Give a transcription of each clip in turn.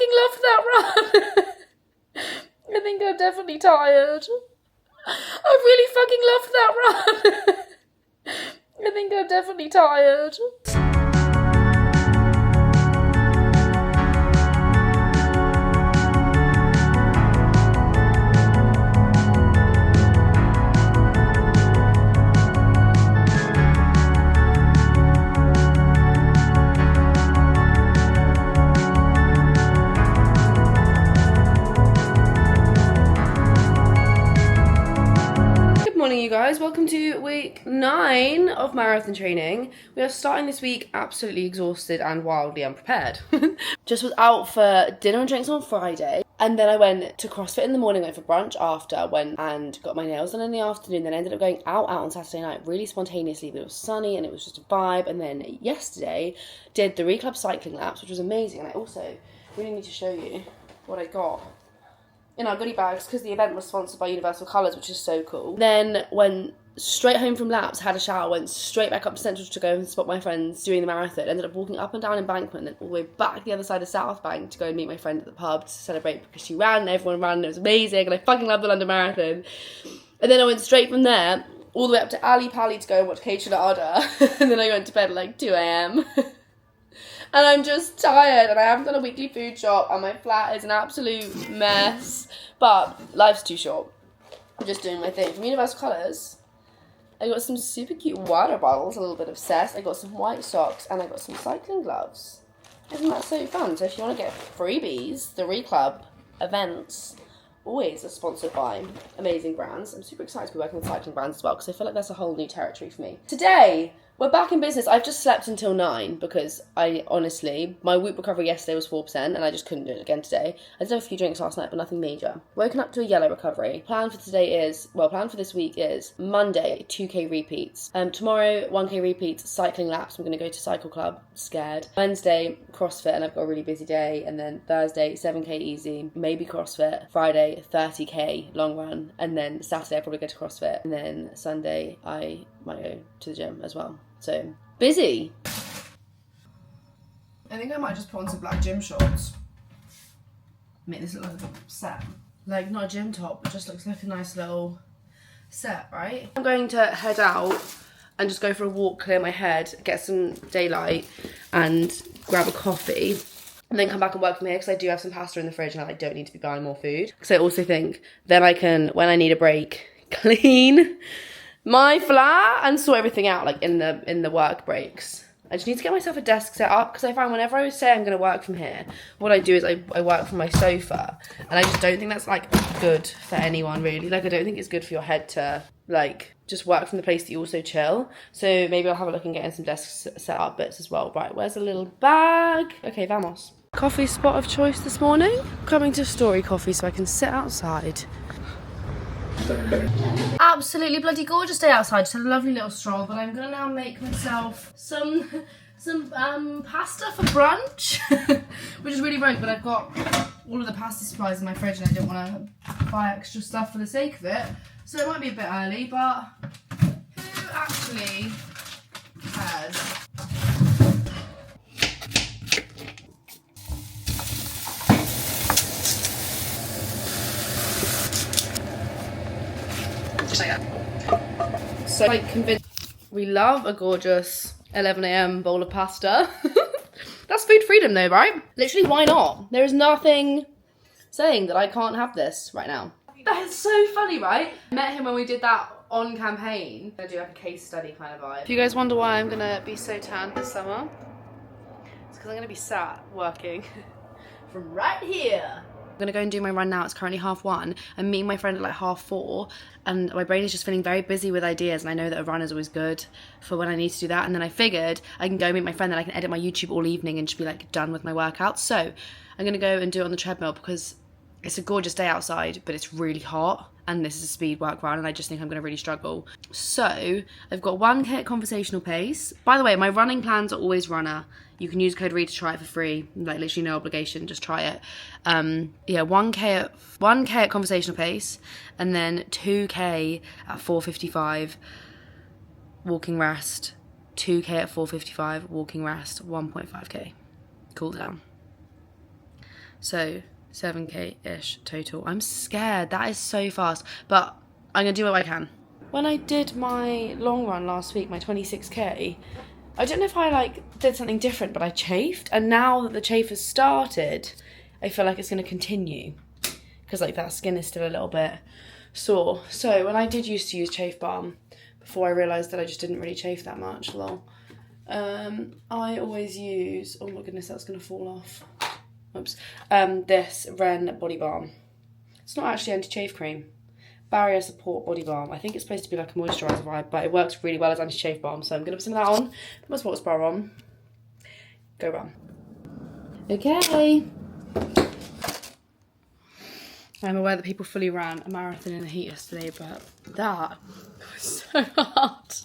fucking loved that run. I think I'm definitely tired. I really fucking loved that run. I think I'm definitely tired. Morning, you guys. Welcome to week 9 of marathon training. We are starting this week absolutely exhausted and wildly unprepared. Just was out for dinner and drinks on Friday, and then I went to CrossFit in the morning, went for brunch after, went and got my nails done in the afternoon, then ended up going out on Saturday night really spontaneously, but it was sunny and it was just a vibe. And then yesterday did the Reclub cycling laps, which was amazing. And I also really need to show you what I got in our goodie bags, because the event was sponsored by Universal Colours, which is so cool. Then went straight home from laps, had a shower, went straight back up to Central to go and spot my friends doing the marathon. Ended up walking up and down Embankment, then all the way back the other side of South Bank to go and meet my friend at the pub to celebrate, because she ran and everyone ran and it was amazing and I fucking love the London Marathon. And then I went straight from there all the way up to Ali Pali to go and watch Kate Ada, and then I went to bed at like 2 a.m. And I'm just tired, and I haven't done a weekly food shop, and my flat is an absolute mess. But life's too short. I'm just doing my thing. From Universal Colours, I got some super cute water bottles, a little bit obsessed. I got some white socks, and I got some cycling gloves. Isn't that so fun? So if you want to get freebies, the Reclub events always are sponsored by amazing brands. I'm super excited to be working with cycling brands as well, because I feel like that's a whole new territory for me. Today, we're back in business. I've just slept until 9 because I honestly, my Whoop recovery yesterday was 4% and I just couldn't do it again today. I did have a few drinks last night, but nothing major. Woken up to a yellow recovery. Plan for this week is Monday, 2K repeats. Tomorrow, 1K repeats, cycling laps. I'm going to go to Cycle Club, scared. Wednesday, CrossFit, and I've got a really busy day. And then Thursday, 7K easy, maybe CrossFit. Friday, 30K long run. And then Saturday, I'll probably go to CrossFit. And then Sunday, I might go to the gym as well. So, busy. I think I might just put on some black gym shorts. Make this look like a set. Like, not a gym top, but just looks like a nice little set, right? I'm going to head out and just go for a walk, clear my head, get some daylight, and grab a coffee. And then come back and work from here, because I do have some pasta in the fridge and I don't need to be buying more food. Because I also think then I can, when I need a break, clean my flat and sort everything out, like in the work breaks. I just need to get myself a desk set up, because I find whenever I say I'm going to work from here, what I do is I work from my sofa, and I just don't think that's like good for anyone really. Like, I don't think it's good for your head to like just work from the place that you also chill. So maybe I'll have a look and get in some desks set up bits as well. Right, where's a little bag? Okay, vamos. Coffee spot of choice this morning. Coming to Story Coffee so I can sit outside. Absolutely bloody gorgeous day outside. Just had a lovely little stroll, but I'm gonna now make myself some pasta for brunch, which is really rogue, but I've got all of the pasta supplies in my fridge and I don't want to buy extra stuff for the sake of it, so it might be a bit early, but who actually cares? So like convinced we love a gorgeous 11 a.m. bowl of pasta. That's food freedom though, right? Literally, why not? There is nothing saying that I can't have this right now. That is so funny, right? I met him when we did that on campaign. I do like a case study kind of vibe. If you guys wonder why I'm gonna be so tanned this summer, it's because I'm gonna be sat working from right here. I'm gonna go and do my run now. It's currently 1:30 and meeting my friend at like 4:30, and my brain is just feeling very busy with ideas, and I know that a run is always good for when I need to do that. And then I figured I can go meet my friend, then I can edit my YouTube all evening and just be like done with my workout. So I'm gonna go and do it on the treadmill because it's a gorgeous day outside, but it's really hot, and this is a speed work run, and I just think I'm going to really struggle. So I've got 1K at conversational pace. By the way, my running plans are always runner. You can use code READ to try it for free, like literally no obligation, just try it. Yeah, 1K at conversational pace, and then 2K at 4:55 walking rest, 2K at 4:55 walking rest, 1.5K cool down. So 7k-ish total. I'm scared. That is so fast. But I'm going to do what I can. When I did my long run last week, my 26k, I don't know if I like did something different, but I chafed. And now that the chafe has started, I feel like it's going to continue. Because like that skin is still a little bit sore. So when I did used to use chafe balm, before I realised that I just didn't really chafe that much, lol. I always use, oh my goodness, that's going to fall off. Oops. This Ren body balm. It's not actually anti-chafe cream. Barrier support body balm. I think it's supposed to be like a moisturiser vibe, but it works really well as anti-chafe balm. So I'm going to put some of that on. Put my sports bra on. Go run. Okay. I'm aware that people fully ran a marathon in the heat yesterday, but that was so hard.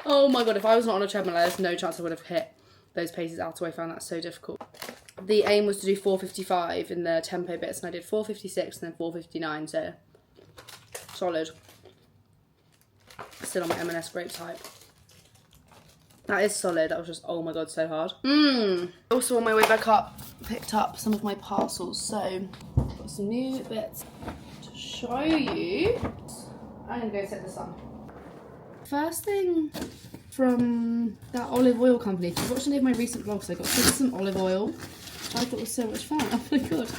Oh my god, if I was not on a treadmill, there's no chance I would have hit those paces out, so I found that so difficult. The aim was to do 4:55 in the tempo bits, and I did 4:56 and then 4:59, so solid. Still on my M&S grape type. That is solid. That was just, oh my god, so hard. Also on my way back up, picked up some of my parcels, so got some new bits to show you. I'm gonna go set this on. First thing from that olive oil company. If you've watched any of my recent vlogs, I got some olive oil. I thought it was so much fun. Oh my god.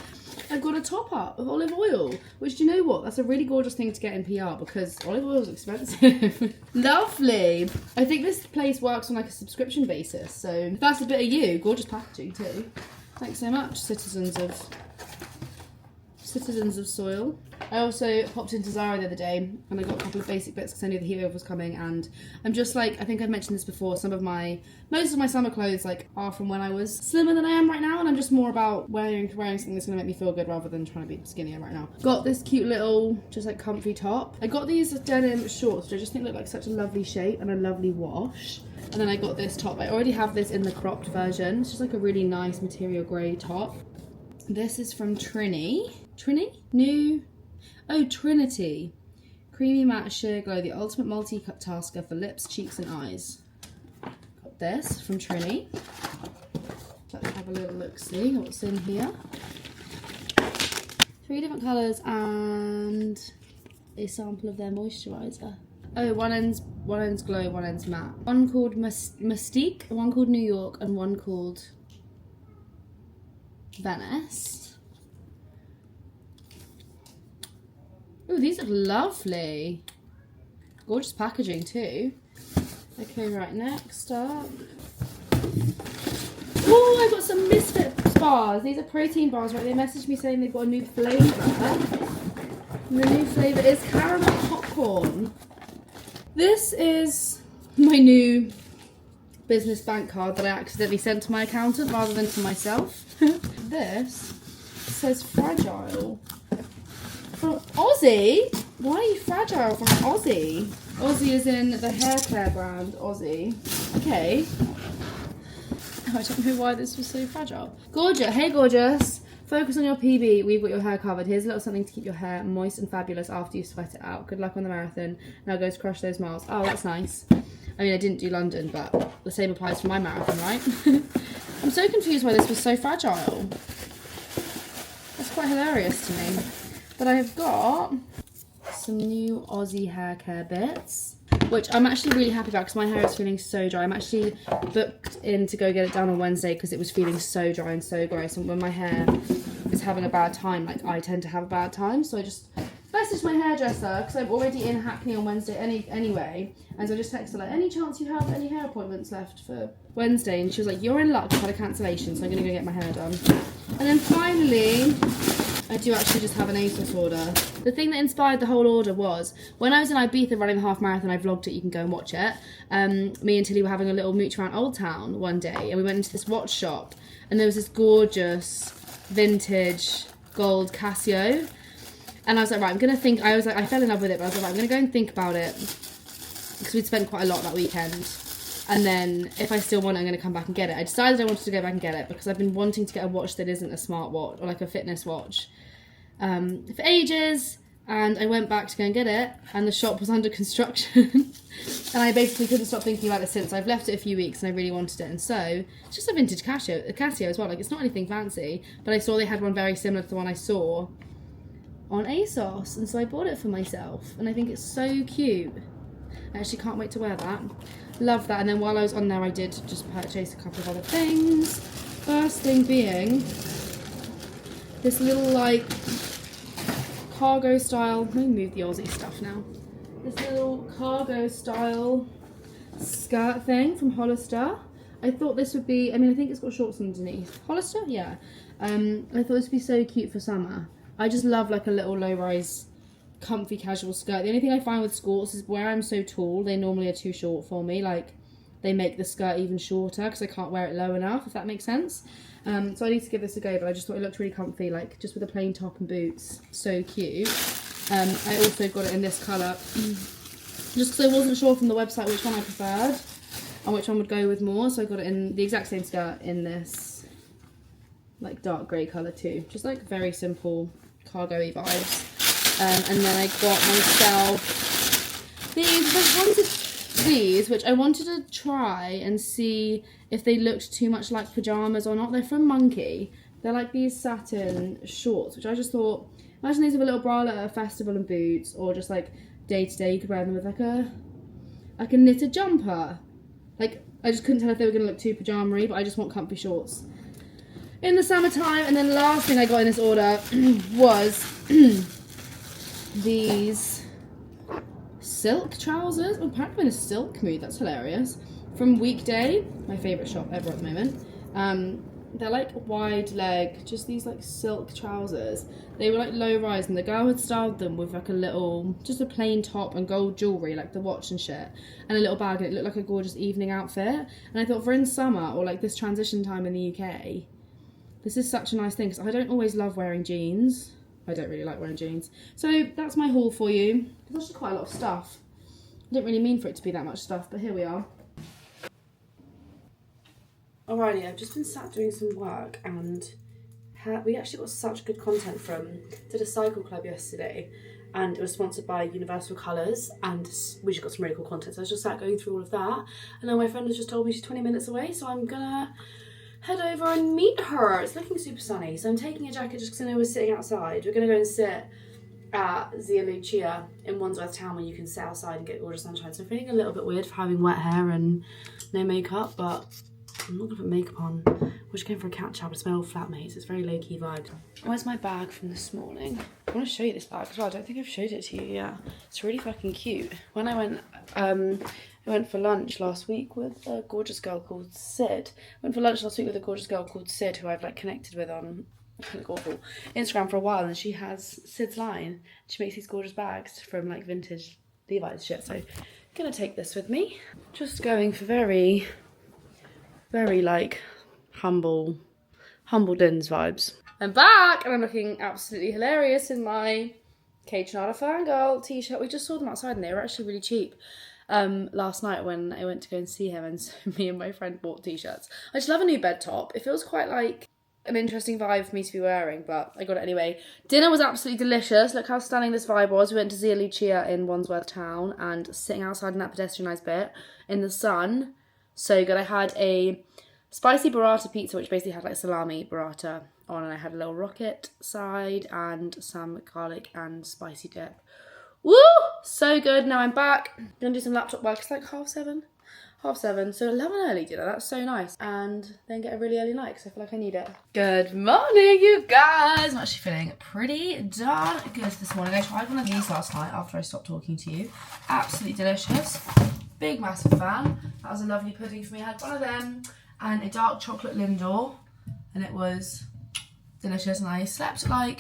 I've got a top up of olive oil, which, do you know what? That's a really gorgeous thing to get in PR because olive oil is expensive. Lovely. I think this place works on like a subscription basis. So if that's a bit of you, gorgeous packaging too. Thanks so much, citizens of soil. I also popped into Zara the other day and I got a couple of basic bits because I knew the heat wave was coming, and I'm just like, I think I've mentioned this before, most of my summer clothes like are from when I was slimmer than I am right now, and I'm just more about wearing something that's going to make me feel good rather than trying to be skinnier right now. Got this cute little just like comfy top. I got these denim shorts which I just think look like such a lovely shape and a lovely wash. And then I got this top. I already have this in the cropped version. It's just like a really nice material grey top. This is from Trinity. Trinity. Creamy Matte Sheer Glow, the ultimate multi-tasker for lips, cheeks and eyes. Got this from Trinity. Let's have a little look-see what's in here. 3 different colours and a sample of their moisturiser. Oh, one end's glow, one end's matte. One called Mystique, one called New York, and one called Venice. Oh, these look lovely. Gorgeous packaging too. Okay, right, next up. Oh, I got some Misfit bars. These are protein bars, right? They messaged me saying they've got a new flavour. And the new flavour is caramel popcorn. This is my new business bank card that I accidentally sent to my accountant rather than to myself. This says fragile. From Aussie? Why are you fragile from Aussie? Aussie is in the hair care brand, Aussie. Okay. I don't know why this was so fragile. Gorgeous. Hey, gorgeous. Focus on your PB. We've got your hair covered. Here's a little something to keep your hair moist and fabulous after you sweat it out. Good luck on the marathon. Now go to crush those miles. Oh, that's nice. I mean, I didn't do London, but the same applies for my marathon, right? I'm so confused why this was so fragile. That's quite hilarious to me. But I've got some new Aussie hair care bits, which I'm actually really happy about because my hair is feeling so dry. I'm actually booked in to go get it done on Wednesday because it was feeling so dry and so gross. And when my hair is having a bad time, like I tend to have a bad time, so I just messaged my hairdresser because I'm already in Hackney on Wednesday anyway. And so I just texted her, like, any chance you have any hair appointments left for Wednesday? And she was like, you're in luck, I've had a cancellation, so I'm going to go get my hair done. And then finally, I do actually just have an ASOS order. The thing that inspired the whole order was, when I was in Ibiza running the half marathon, I vlogged it, you can go and watch it. Me and Tilly were having a little mooch around Old Town one day, and we went into this watch shop, and there was this gorgeous vintage gold Casio. And I was like, right, I fell in love with it, but I was like, right, I'm gonna go and think about it, because we'd spent quite a lot that weekend. And then if I still want it, I'm going to come back and get it. I decided I wanted to go back and get it because I've been wanting to get a watch that isn't a smart watch or like a fitness watch for ages. and I went back to go and get it, and the shop was under construction. And I basically couldn't stop thinking about it since. I've left it a few weeks and I really wanted it. And so, it's just a vintage Casio as well. Like, it's not anything fancy, but I saw they had one very similar to the one I saw on ASOS. And so I bought it for myself. And I think it's so cute. I actually can't wait to wear that. Love that. And then while I was on there, I did just purchase a couple of other things. First thing being this little, like, cargo style. Let me move the Aussie stuff now. This little cargo style skirt thing from Hollister. I thought this would be, I mean, I think it's got shorts underneath. Hollister? Yeah. I thought this would be so cute for summer. I just love like a little low-rise comfy casual skirt. The only thing I find with skirts is where I'm so tall, they normally are too short for me. Like, they make the skirt even shorter because I can't wear it low enough, if that makes sense. So I need to give this a go, but I just thought it looked really comfy, like just with a plain top and boots. So cute. I also got it in this colour, just because I wasn't sure from the website which one I preferred and which one would go with more, so I got it in the exact same skirt in this like dark grey colour too. Just like very simple cargo-y vibes. And then I got myself these, which I wanted to try and see if they looked too much like pyjamas or not. They're from Monkey. They're like these satin shorts, which I just thought, imagine these with a little bralette at a festival and boots, or just like day to day you could wear them with like a knitted jumper. Like, I just couldn't tell if they were going to look too pyjama-y, but I just want comfy shorts in the summertime. And then last thing I got in this order was these silk trousers. Oh, apparently I'm in a silk mood, that's hilarious. From Weekday, my favourite shop ever at the moment. They're like wide leg, just these like silk trousers. They were like low rise, and the girl had styled them with like a little, just a plain top and gold jewellery, like the watch and shit, and a little bag, and it looked like a gorgeous evening outfit. And I thought for in summer, or like this transition time in the UK, this is such a nice thing, because I don't always love wearing jeans. I don't really like wearing jeans. So that's my haul for you. There's actually quite a lot of stuff. I didn't really mean for it to be that much stuff, but here we are. Alrighty, I've just been sat doing some work, and we actually got such good content did a cycle club yesterday, and it was sponsored by Universal Colours, and we just got some really cool content. So I was just sat going through all of that, and then my friend has just told me she's 20 minutes away, so I'm gonna head over and meet her. It's looking super sunny, so I'm taking a jacket just because I know we're sitting outside. We're gonna go and sit at Zia Lucia in Wandsworth Town, where you can sit outside and get gorgeous sunshine. So I'm feeling a little bit weird for having wet hair and no makeup, but I'm not gonna put makeup on. We're just going for a catch up. I smell flatmates. It's very low key vibe. Where's my bag from this morning? I want to show you this bag as well. I don't think I've showed it to you yet. It's really fucking cute. When I went for lunch last week with a gorgeous girl called Sid. Who I've like connected with on awful Instagram for a while, and she has Sid's line. She makes these gorgeous bags from like vintage Levi's shit. So I'm gonna take this with me. Just going for very like humble Dins vibes. I'm back, and I'm looking absolutely hilarious in my Kate Renata Fangirl t-shirt. We just saw them outside, and they were actually really cheap last night when I went to go and see him, and so me and my friend bought t-shirts. I just love a new bed top. It feels quite like an interesting vibe for me to be wearing, but I got it anyway. Dinner was absolutely delicious. Look how stunning this vibe was. We went to Zia Lucia in Wandsworth Town, and sitting outside in that pedestrianised bit in the sun, so good. I had a spicy burrata pizza, which basically had like salami burrata on, and I had a little rocket side and some garlic and spicy dip. Woo! So good. Now I'm back. I'm gonna do some laptop work. It's like 7:30. So 11 early dinner. That's so nice. And then get a really early night because I feel like I need it. Good morning, you guys. I'm actually feeling pretty darn good this morning. I tried one of these last night after I stopped talking to you. Absolutely delicious. Big, massive fan. That was a lovely pudding for me. I had one of them and a dark chocolate Lindor, and it was delicious. And I slept I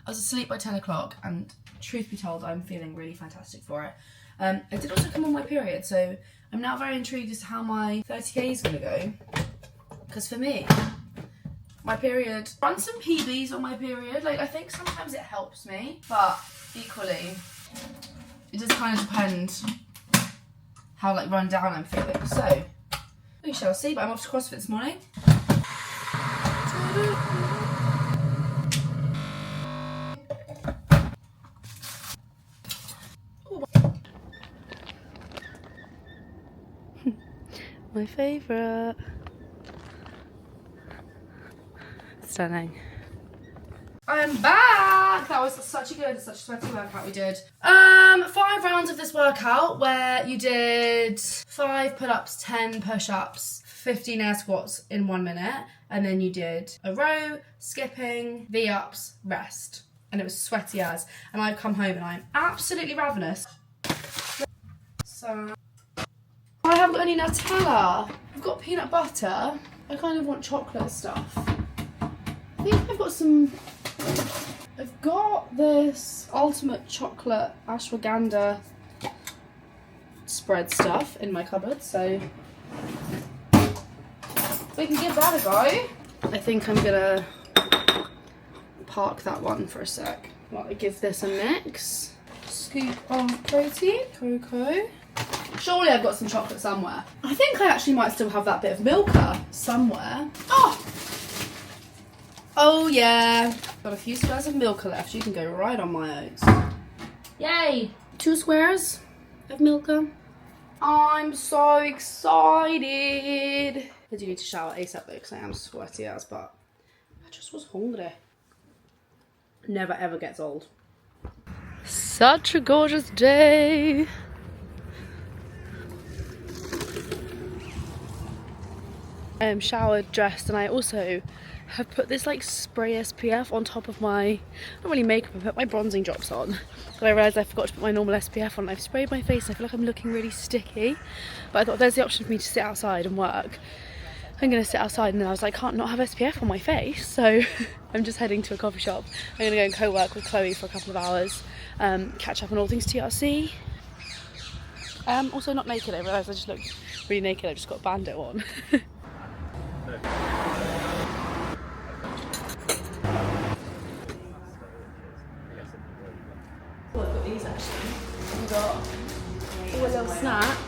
was asleep by 10 o'clock, and truth be told, I'm feeling really fantastic for it. I did also come on my period, so I'm now very intrigued as to how my 30k is going to go. Because for me, my period, run some PBs on my period. Like, I think sometimes it helps me, but equally, it does kind of depend how like run down I'm feeling. So we shall see. But I'm off to CrossFit this morning. my favourite. Stunning. I'm back! That was such a sweaty workout we did. 5 rounds of this workout where you did 5 pull-ups, 10 push-ups, 15 air squats in 1 minute, and then you did a row, skipping, V-ups, rest. And it was sweaty as. And I've come home and I'm absolutely ravenous. So I haven't got any Nutella. I've got peanut butter. I kind of want chocolate stuff. I think I've got some... I've got this ultimate chocolate ashwagandha spread stuff in my cupboard, so we can give that a go. I think I'm gonna park that one for a sec while I give this a mix. Scoop of protein, cocoa. Surely I've got some chocolate somewhere. I think I actually might still have that bit of Milka somewhere. Oh yeah. Got a few squares of Milka left. You can go right on my oats. Yay! 2 squares of Milka. I'm so excited. I do need to shower ASAP though because I am sweaty as, but I just was hungry. Never ever gets old. Such a gorgeous day. I am showered, dressed, and I also have put this like spray SPF on top of my, not really makeup, I put my bronzing drops on. But I realised I forgot to put my normal SPF on. I've sprayed my face and I feel like I'm looking really sticky. But I thought there's the option for me to sit outside and work. I'm going to sit outside and then I was like, I can't not have SPF on my face. So I'm just heading to a coffee shop. I'm going to go and co-work with Chloe for a couple of hours. Catch up on all things TRC. Also not naked, I realised I just looked really naked. I've just got a bandit on. A little snack.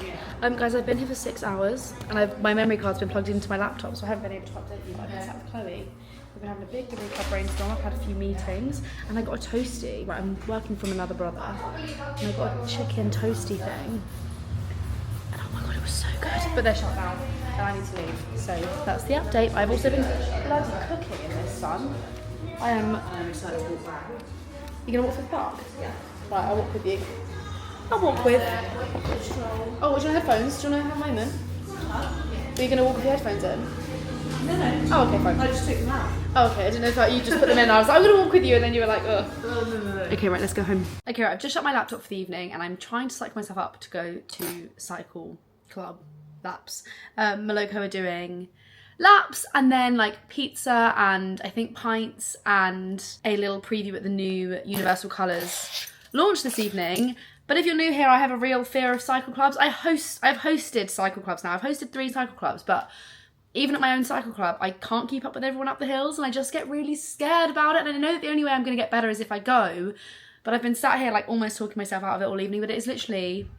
Guys, I've been here for 6 hours and my memory card's been plugged into my laptop, so I haven't been able to update you, but I've been sat with Chloe. We've been having a big club brainstorm. I've had a few meetings and I got a toasty. Right, I'm working from another brother and I got a chicken toasty thing. And oh my god, it was so good. But they're shut down and I need to leave. So that's the update. I've also been bloody cooking in this sun. I am... You gonna walk through the park? Yeah. Right, I'll walk with you. I'll walk with... Oh, do you want headphones? Do you want to have a moment? Are you going to walk with your headphones in? No. Oh, okay, fine. I just took them out. Oh, okay. I didn't know if you just put them in. I was like, I'm going to walk with you, and then you were like, ugh. No. Okay, right, let's go home. Okay, right, I've just shut my laptop for the evening, and I'm trying to psych myself up to go to cycle club laps. Moloko are doing laps, and then like pizza, and I think pints, and a little preview at the new Universal Colours launch this evening. But if you're new here, I have a real fear of cycle clubs. I've hosted cycle clubs now. I've hosted 3 cycle clubs, but even at my own cycle club, I can't keep up with everyone up the hills and I just get really scared about it. And I know that the only way I'm going to get better is if I go, but I've been sat here like almost talking myself out of it all evening, but it is literally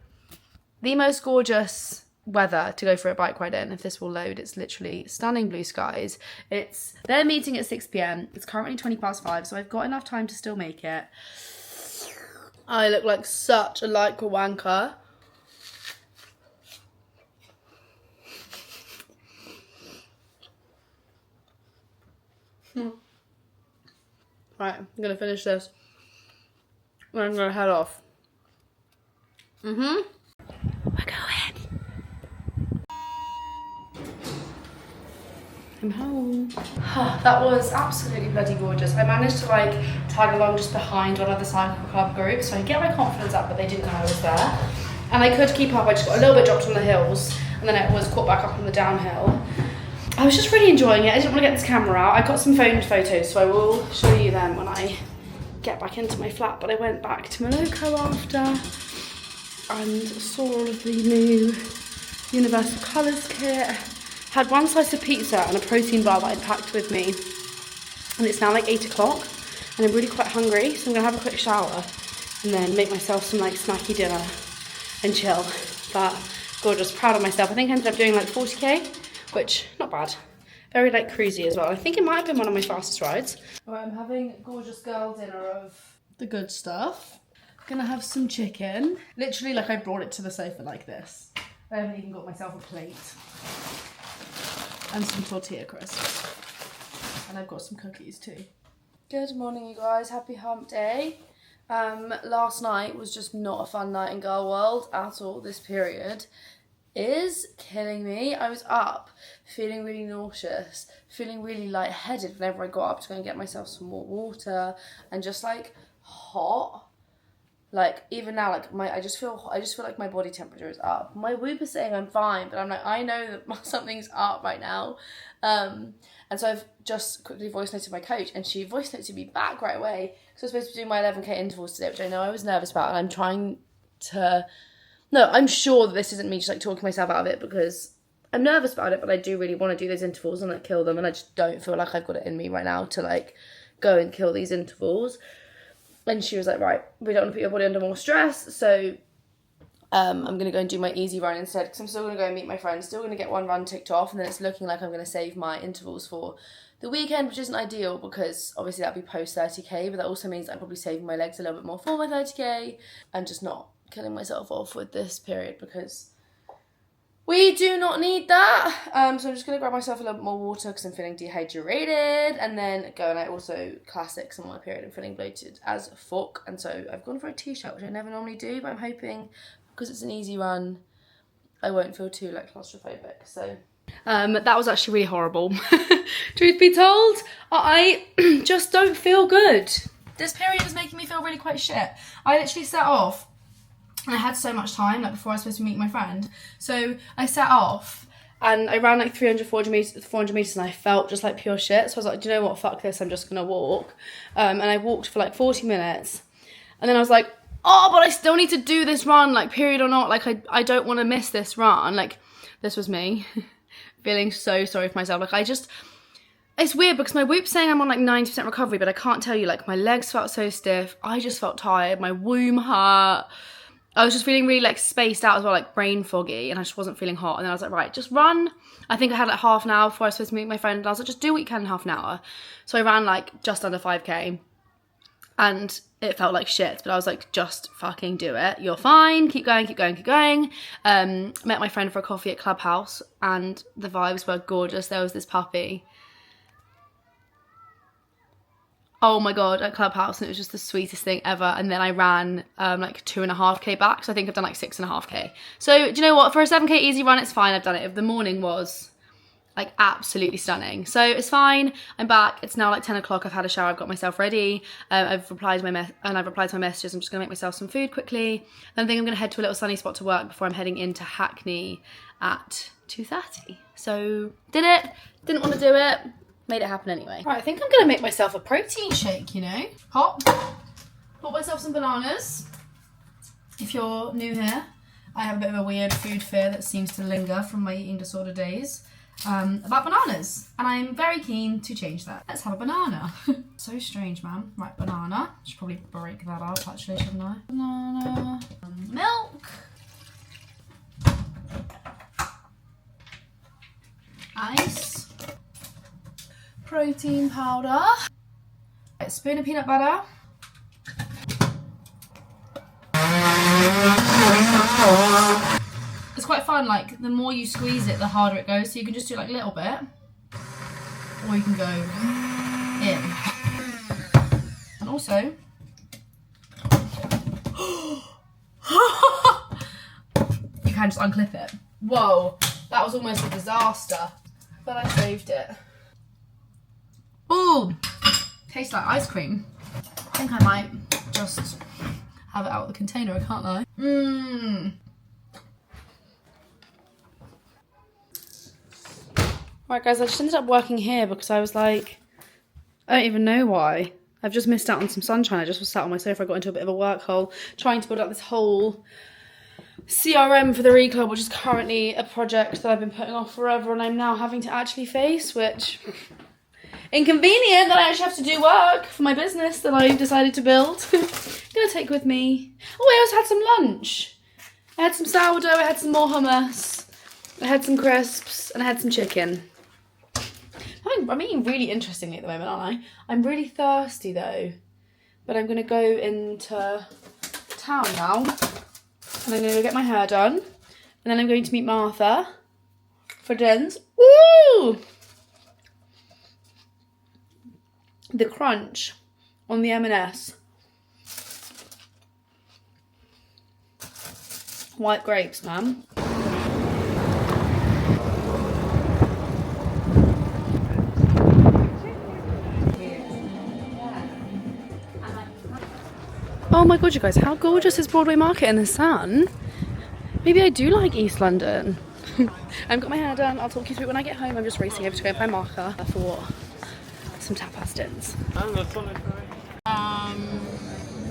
the most gorgeous weather to go for a bike ride in. If this will load, it's literally stunning blue skies. They're meeting at 6 p.m. It's currently 5:20, so I've got enough time to still make it. I look like such a lycra wanker. Right, I'm gonna finish this. And I'm gonna head off. We're going. I'm home. That was absolutely bloody gorgeous. I managed to like tag along just behind one of the cycle club groups, so I get my confidence up, but they didn't know I was there. And I could keep up. I just got a little bit dropped on the hills, and then it was caught back up on the downhill. I was just really enjoying it. I didn't want to get this camera out. I got some phone photos, so I will show you them when I get back into my flat. But I went back to Moloko after and saw all of the new Universal Colours kit. Had 1 slice of pizza and a protein bar that I'd packed with me. And it's now like 8 o'clock and I'm really quite hungry, so I'm gonna have a quick shower and then make myself some like snacky dinner and chill. But gorgeous, proud of myself. I think I ended up doing like 40k, which not bad. Very like cruisy as well. I think it might have been one of my fastest rides. All right, I'm having gorgeous girl dinner of the good stuff. Gonna have some chicken. Literally like I brought it to the sofa like this. I haven't even got myself a plate. And some tortilla crisps. And I've got some cookies too. Good morning, you guys. Happy hump day. Last night was just not a fun night in girl world at all. This period is killing me. I was up feeling really nauseous, feeling really lightheaded whenever I got up to go and get myself some more water, and just like hot. Like even now, like I just feel like my body temperature is up. My Whoop is saying I'm fine, but I'm like, I know that something's up right now. And so I've just quickly voice noted my coach, and she voice noted me back right away because I was supposed to be doing my 11k intervals today, which I know I was nervous about, and I'm trying to. No, I'm sure that this isn't me just like talking myself out of it because I'm nervous about it, but I do really want to do those intervals and like kill them, and I just don't feel like I've got it in me right now to like go and kill these intervals. And she was like, right, we don't want to put your body under more stress, so I'm going to go and do my easy run instead, because I'm still going to go and meet my friends, still going to get one run ticked off, and then it's looking like I'm going to save my intervals for the weekend, which isn't ideal because obviously that'll be post 30k, but that also means I'm probably saving my legs a little bit more for my 30k and just not killing myself off with this period because we do not need that. So I'm just going to grab myself a little bit more water because I'm feeling dehydrated, and then go, and I also, classics on my period, I'm feeling bloated as fuck, and so I've gone for a t-shirt, which I never normally do, but I'm hoping because it's an easy run I won't feel too like claustrophobic. So that was actually really horrible. Truth be told, I just don't feel good. This period is making me feel really quite shit. I literally set off, and I had so much time, like before I was supposed to meet my friend. So I set off and I ran like 400 meters, and I felt just like pure shit. So I was like, do you know what? Fuck this. I'm just going to walk. And I walked for like 40 minutes. And then I was like, oh, but I still need to do this run, like period or not. Like I don't want to miss this run. Like this was me feeling so sorry for myself. Like it's weird because my Whoop's saying I'm on like 90% recovery, but I can't tell you, like my legs felt so stiff. I just felt tired. My womb hurt. I was just feeling really like spaced out as well, like brain foggy, and I just wasn't feeling hot. And then I was like, right, just run. I think I had like half an hour before I was supposed to meet my friend, and I was like, just do what you can in half an hour. So I ran like just under 5k, and it felt like shit, but I was like, just fucking do it. You're fine. Keep going, keep going, keep going. Met my friend for a coffee at Clubhouse, and the vibes were gorgeous. There was this puppy. Oh my God, at Clubhouse, and it was just the sweetest thing ever. And then I ran like 2.5k back, so I think I've done like 6.5k. So do you know what? For a 7k easy run, it's fine. I've done it. The morning was like absolutely stunning. So it's fine. I'm back. It's now like 10 o'clock. I've had a shower. I've got myself ready. I've replied to my messages. I'm just gonna make myself some food quickly. Then I think I'm gonna head to a little sunny spot to work before I'm heading into Hackney at 2:30. So did it. Didn't want to do it. Made it happen anyway. Right, I think I'm gonna make myself a protein shake, you know? Hot. Bought myself some bananas. If you're new here, I have a bit of a weird food fear that seems to linger from my eating disorder days about bananas. And I'm very keen to change that. Let's have a banana. So strange, man. Right, banana. Should probably break that out actually, shouldn't I? Banana. Milk. Ice. Protein powder, a spoon of peanut butter, it's quite fun, like the more you squeeze it the harder it goes, so you can just do like a little bit, or you can go in, and also you can just unclip it. Whoa, that was almost a disaster, but I saved it. Ooh, tastes like ice cream. I think I might just have it out of the container, can't I? Right guys, I just ended up working here because I was like, I don't even know why. I've just missed out on some sunshine. I just was sat on my sofa, I got into a bit of a work hole, trying to build up this whole CRM for the Reclub, which is currently a project that I've been putting off forever, and I'm now having to actually face, which... inconvenient that I actually have to do work for my business that I decided to build. I'm gonna take with me. Oh, I also had some lunch. I had some sourdough, I had some more hummus, I had some crisps, and I had some chicken. I'm eating really interestingly at the moment, aren't I? I'm really thirsty though. But I'm gonna go into town now, and I'm gonna go get my hair done. And then I'm going to meet Martha for Dens. Ooh! The crunch on the M&S. White grapes, man. Oh my god, you guys, how gorgeous is Broadway Market in the sun? Maybe I do like East London. I've got my hair done. I'll talk you through it when I get home. I'm just racing over to go and find Martha for some tapas dinners.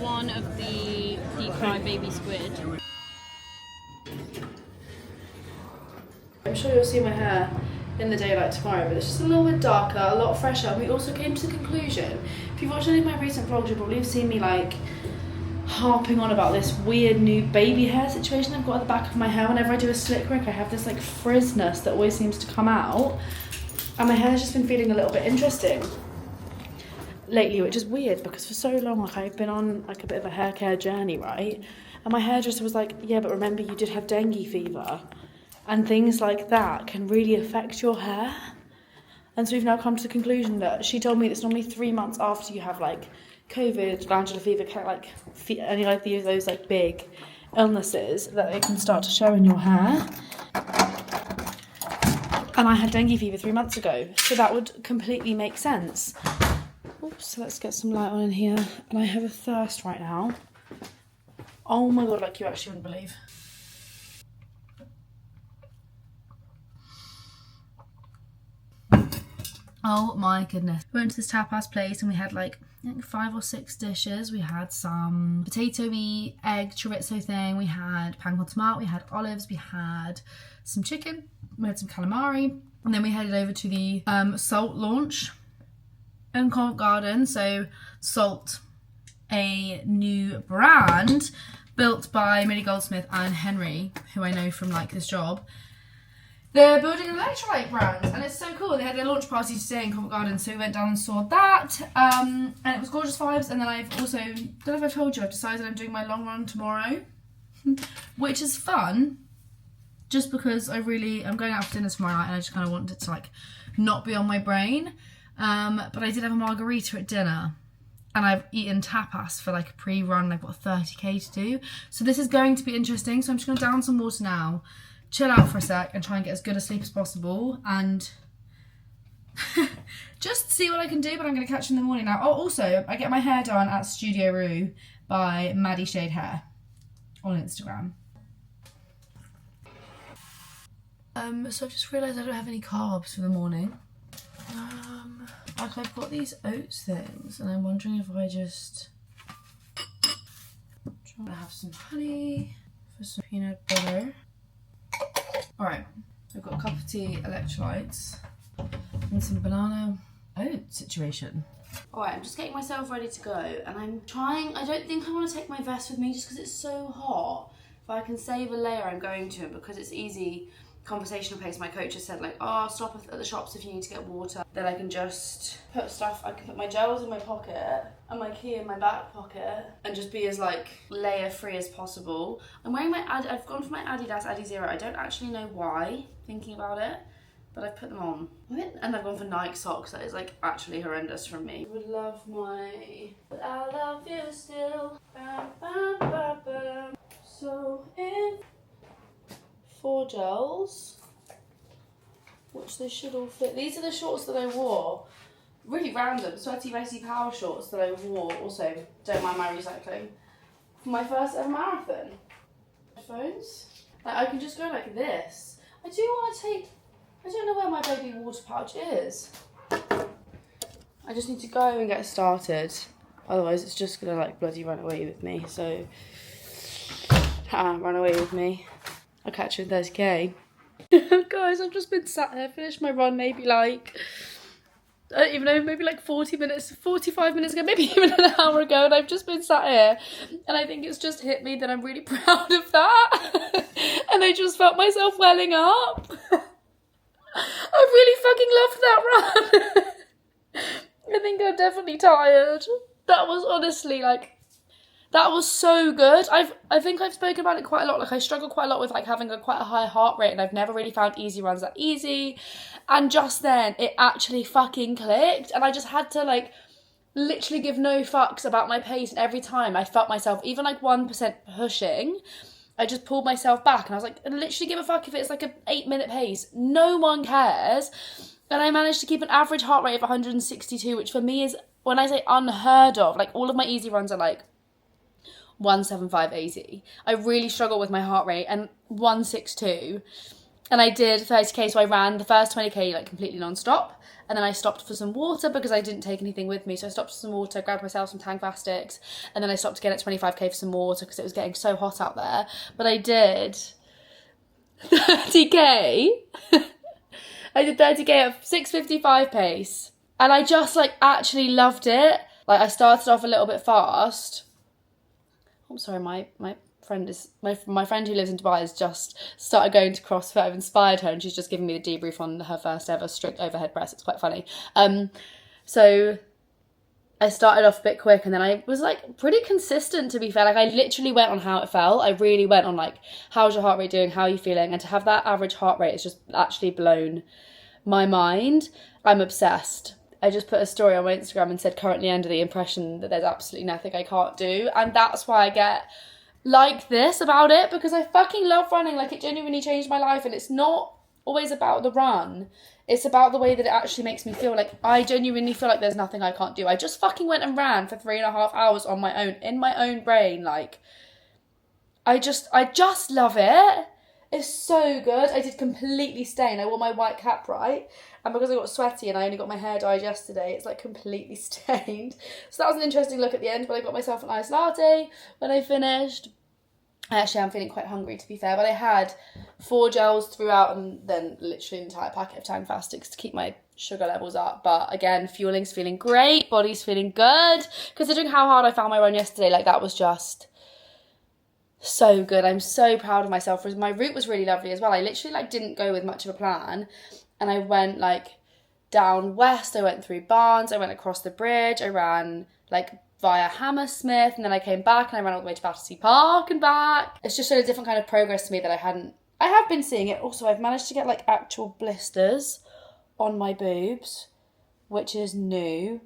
One of the deep fried baby squid. I'm sure you'll see my hair in the daylight tomorrow, but it's just a little bit darker, a lot fresher. And we also came to the conclusion, if you've watched any of my recent vlogs, you'll probably have seen me like harping on about this weird new baby hair situation I've got at the back of my hair. Whenever I do a slick rick, I have this like frizzness that always seems to come out, and my hair's just been feeling a little bit interesting lately, which is weird because for so long like I've been on like a bit of a hair care journey, right? And my hairdresser was like, yeah, but remember you did have dengue fever, and things like that can really affect your hair. And so we've now come to the conclusion that she told me it's normally 3 months after you have like COVID, glandular fever, kind of like any like those like big illnesses that they can start to show in your hair. And I had dengue fever 3 months ago, so that would completely make sense. Oops, so let's get some light on in here. And I have a thirst right now. Oh my god, like you actually wouldn't believe. Oh my goodness. We went to this tapas place and we had like I think 5 or 6 dishes. We had some potato-y egg chorizo thing. We had pan con tomate. We had olives. We had some chicken. We had some calamari. And then we headed over to the Salt launch in Covent Garden. So Salt, a new brand built by Millie Goldsmith and Henry, who I know from like this job. They're building an electrolyte brand and it's so cool. They had their launch party today in Covent Garden, so we went down and saw that, and it was gorgeous vibes. And then I've also, don't know if I've told you, I've decided I'm doing my long run tomorrow, which is fun, just because I'm going out for dinner tomorrow night and I just kind of wanted it to like not be on my brain. But I did have a margarita at dinner and I've eaten tapas for like a pre-run, I've got 30k to do. So this is going to be interesting. So I'm just going to down some water now, chill out for a sec and try and get as good a sleep as possible and just see what I can do, but I'm going to catch you in the morning now. Oh, also, I get my hair done at Studio Rue by Maddie Shade Hair on Instagram. So I've just realised I don't have any carbs for the morning. Like I've got these oats things and I'm wondering if I just try to have some honey for some peanut butter. Alright, I've got a cup of tea, electrolytes, and some banana oat situation. Alright, I'm just getting myself ready to go, and I don't think I want to take my vest with me just because it's so hot. If I can save a layer, I'm going to, and because it's easy conversational pace, my coach has said like, oh, stop at the shops if you need to get water. Then I can just put stuff, I can put my gels in my pocket and my key in my back pocket and just be as like layer free as possible. I'm wearing I've gone for my Adidas Adizero. I don't actually know why, thinking about it, but I've put them on. And I've gone for Nike socks. That is like actually horrendous from me. I would love but I love you still. Bam, bam, bam, bam. So in 4 gels, which they should all fit. These are the shorts that I wore. Really random, sweaty, messy power shorts that I wore. Also, don't mind my recycling. For my first ever marathon. Headphones. Like I can just go like this. I do want to take. I don't know where my baby water pouch is. I just need to go and get started. Otherwise, it's just gonna like bloody run away with me. So, run away with me. I'll catch you in 30k. Guys, I've just been sat here, finished my run maybe like, I don't even know, maybe like 40 minutes, 45 minutes ago, maybe even an hour ago, and I've just been sat here, and I think it's just hit me that I'm really proud of that, and I just felt myself welling up. I really fucking loved that run. I think I'm definitely tired. That was honestly like, That was so good. I think I've spoken about it quite a lot. Like I struggle quite a lot with like having quite a high heart rate, and I've never really found easy runs that easy. And just then it actually fucking clicked, and I just had to like literally give no fucks about my pace, and every time I felt myself even like 1% pushing, I just pulled myself back, and I was like, literally give a fuck if it's like an 8-minute pace. No one cares. And I managed to keep an average heart rate of 162, which for me is, when I say unheard of, like all of my easy runs are like 175 easy. I really struggle with my heart rate, and 162. And I did 30k, so I ran the first 20k like completely non-stop. And then I stopped for some water because I didn't take anything with me. So I stopped for some water, grabbed myself some Tang Fastics, and then I stopped again at 25k for some water because it was getting so hot out there. But I did 30k. I did 30k at 6:55 pace. And I just like actually loved it. Like I started off a little bit fast. I'm sorry, my friend who lives in Dubai has just started going to CrossFit. I've inspired her, and she's just giving me the debrief on her first ever strict overhead press. It's quite funny. So I started off a bit quick, and then I was like pretty consistent, to be fair. Like I literally went on how it felt. I really went on like, how's your heart rate doing? How are you feeling? And to have that average heart rate, it's just actually blown my mind. I'm obsessed. I just put a story on my Instagram and said, currently under the impression that there's absolutely nothing I can't do. And that's why I get like this about it, because I fucking love running. Like it genuinely changed my life, and it's not always about the run. It's about the way that it actually makes me feel. Like I genuinely feel like there's nothing I can't do. I just fucking went and ran for 3.5 hours on my own, in my own brain. Like I just love it. It's so good. I did completely stain. I wore my white cap, right? And because I got sweaty and I only got my hair dyed yesterday, it's like completely stained. So that was an interesting look at the end, but I got myself an iced latte when I finished. Actually, I'm feeling quite hungry, to be fair, but I had 4 gels throughout, and then literally an entire packet of Tang Fastics to keep my sugar levels up. But again, fueling's feeling great, body's feeling good. Considering how hard I found my run yesterday, like that was just so good. I'm so proud of myself. My route was really lovely as well. I literally like didn't go with much of a plan, and I went like down west, I went through Barnes, I went across the bridge, I ran like via Hammersmith, and then I came back and I ran all the way to Battersea Park and back. It's just showed a different kind of progress to me that I have been seeing it. Also, I've managed to get like actual blisters on my boobs, which is new.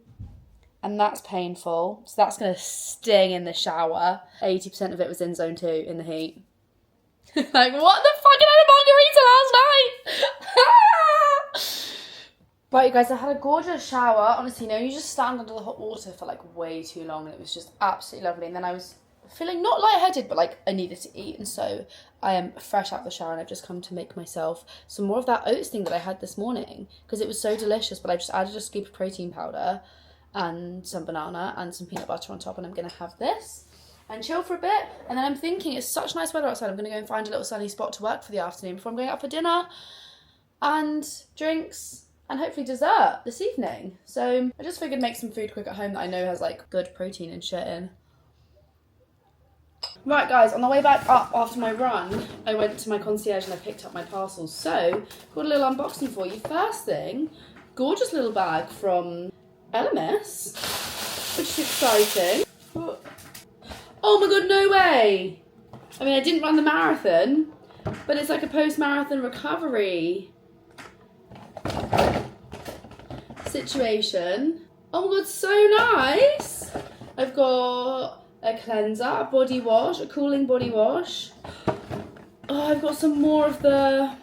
And that's painful. So that's going to sting in the shower. 80% of it was in zone 2 in the heat. Like, what the fuck? I had a margarita last night! Right, you guys, I had a gorgeous shower. Honestly, you just stand under the hot water for like way too long, and it was just absolutely lovely. And then I was feeling not lightheaded, but like I needed to eat. And so I am fresh out the shower, and I've just come to make myself some more of that oats thing that I had this morning because it was so delicious. But I just added a scoop of protein powder and some banana and some peanut butter on top, and I'm going to have this and chill for a bit. And then I'm thinking, it's such nice weather outside, I'm going to go and find a little sunny spot to work for the afternoon before I'm going out for dinner and drinks and hopefully dessert this evening. So I just figured make some food quick at home that I know has like good protein and shit in. Right guys, on the way back up after my run, I went to my concierge and I picked up my parcels. So got a little unboxing for you. First thing, gorgeous little bag from LMS, which is exciting. Oh my god, no way! I mean, I didn't run the marathon, but it's like a post-marathon recovery situation. Oh my god, so nice! I've got a cleanser, a body wash, a cooling body wash. Oh, I've got some more of their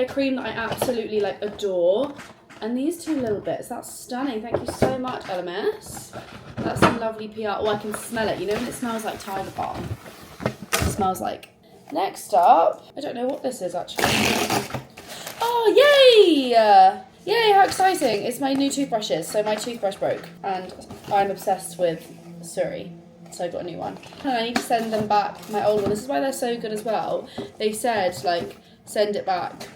cream that I absolutely like adore. And these 2 little bits, that's stunning. Thank you so much, LMS. That's some lovely PR. Oh, I can smell it. You know when it smells like Tiger Balm? It smells like. Next up, I don't know what this is actually. Oh, yay! Yay, how exciting. It's my new toothbrushes. So my toothbrush broke, and I'm obsessed with Surrey. So I got a new one. And I need to send them back, my old one. This is why they're so good as well. They said, like, send it back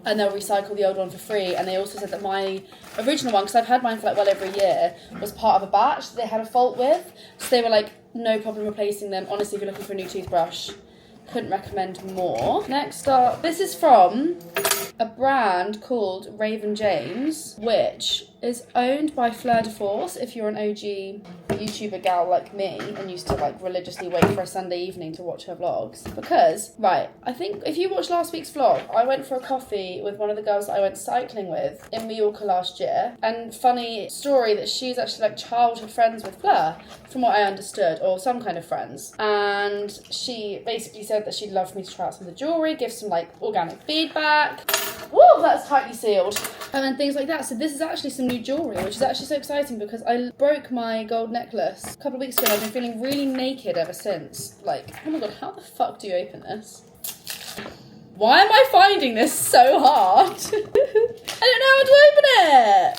and they'll recycle the old one for free. And they also said that my original one, because I've had mine for like well over a year, was part of a batch that they had a fault with. So they were like, no problem replacing them. Honestly, if you're looking for a new toothbrush, couldn't recommend more. Next up, this is from a brand called Raven James, which is owned by Fleur de Force. If you're an OG YouTuber gal like me and used to like religiously wait for a Sunday evening to watch her vlogs. Because, right, I think if you watched last week's vlog, I went for a coffee with one of the girls that I went cycling with in Mallorca last year. And funny story that she's actually like childhood friends with Fleur, from what I understood, or some kind of friends. And she basically said that she'd love for me to try out some of the jewellery, give some like organic feedback. Woo, that's tightly sealed. And things like that. So this is actually some new jewellery, which is actually so exciting because I broke my gold necklace a couple of weeks ago and I've been feeling really naked ever since. Like, oh my god, how the fuck do you open this? Why am I finding this so hard? I don't know how to open it!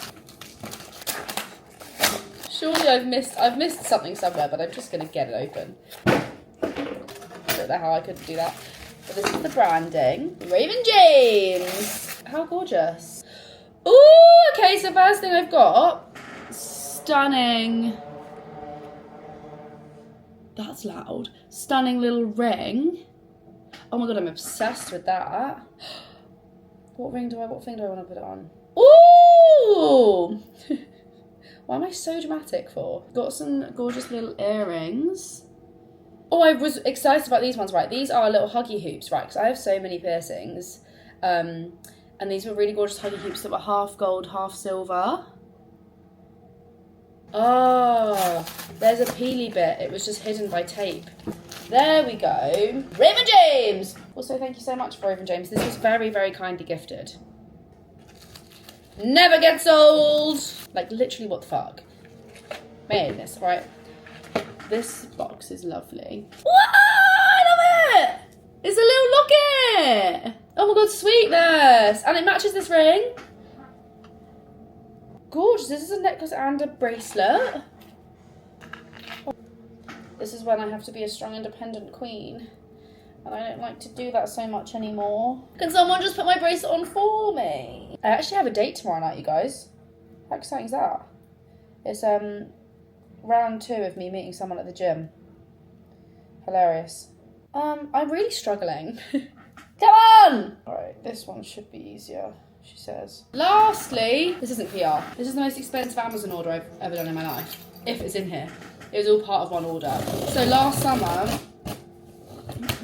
Surely I've missed something somewhere, but I'm just gonna get it open. Don't know how I could do that. But this is the branding. Raven James! How gorgeous. Ooh, okay, so first thing I've got, stunning, that's loud, stunning little ring. Oh my god, I'm obsessed with that. What thing do I want to put it on? Ooh! Why am I so dramatic for? Got some gorgeous little earrings. Oh, I was excited about these ones, right? These are little huggy hoops, right? Because I have so many piercings. And these were really gorgeous huggy hoops that were half gold, half silver. Oh, there's a peely bit. It was just hidden by tape. There we go. Raven James! Also, thank you so much for Raven James. This was very, very kindly gifted. Never gets old! Like, literally, what the fuck? Madness, right? This box is lovely. Whoa! I love it! It's a little locket! Oh my god, sweetness! And it matches this ring. Gorgeous. This is a necklace and a bracelet. This is when I have to be a strong, independent queen. And I don't like to do that so much anymore. Can someone just put my bracelet on for me? I actually have a date tomorrow night, you guys. How exciting is that? It's round 2 of me meeting someone at the gym. Hilarious. I'm really struggling. Come on! Alright, this one should be easier, she says. Lastly, this isn't PR. This is the most expensive Amazon order I've ever done in my life. If it's in here. It was all part of one order. So last summer,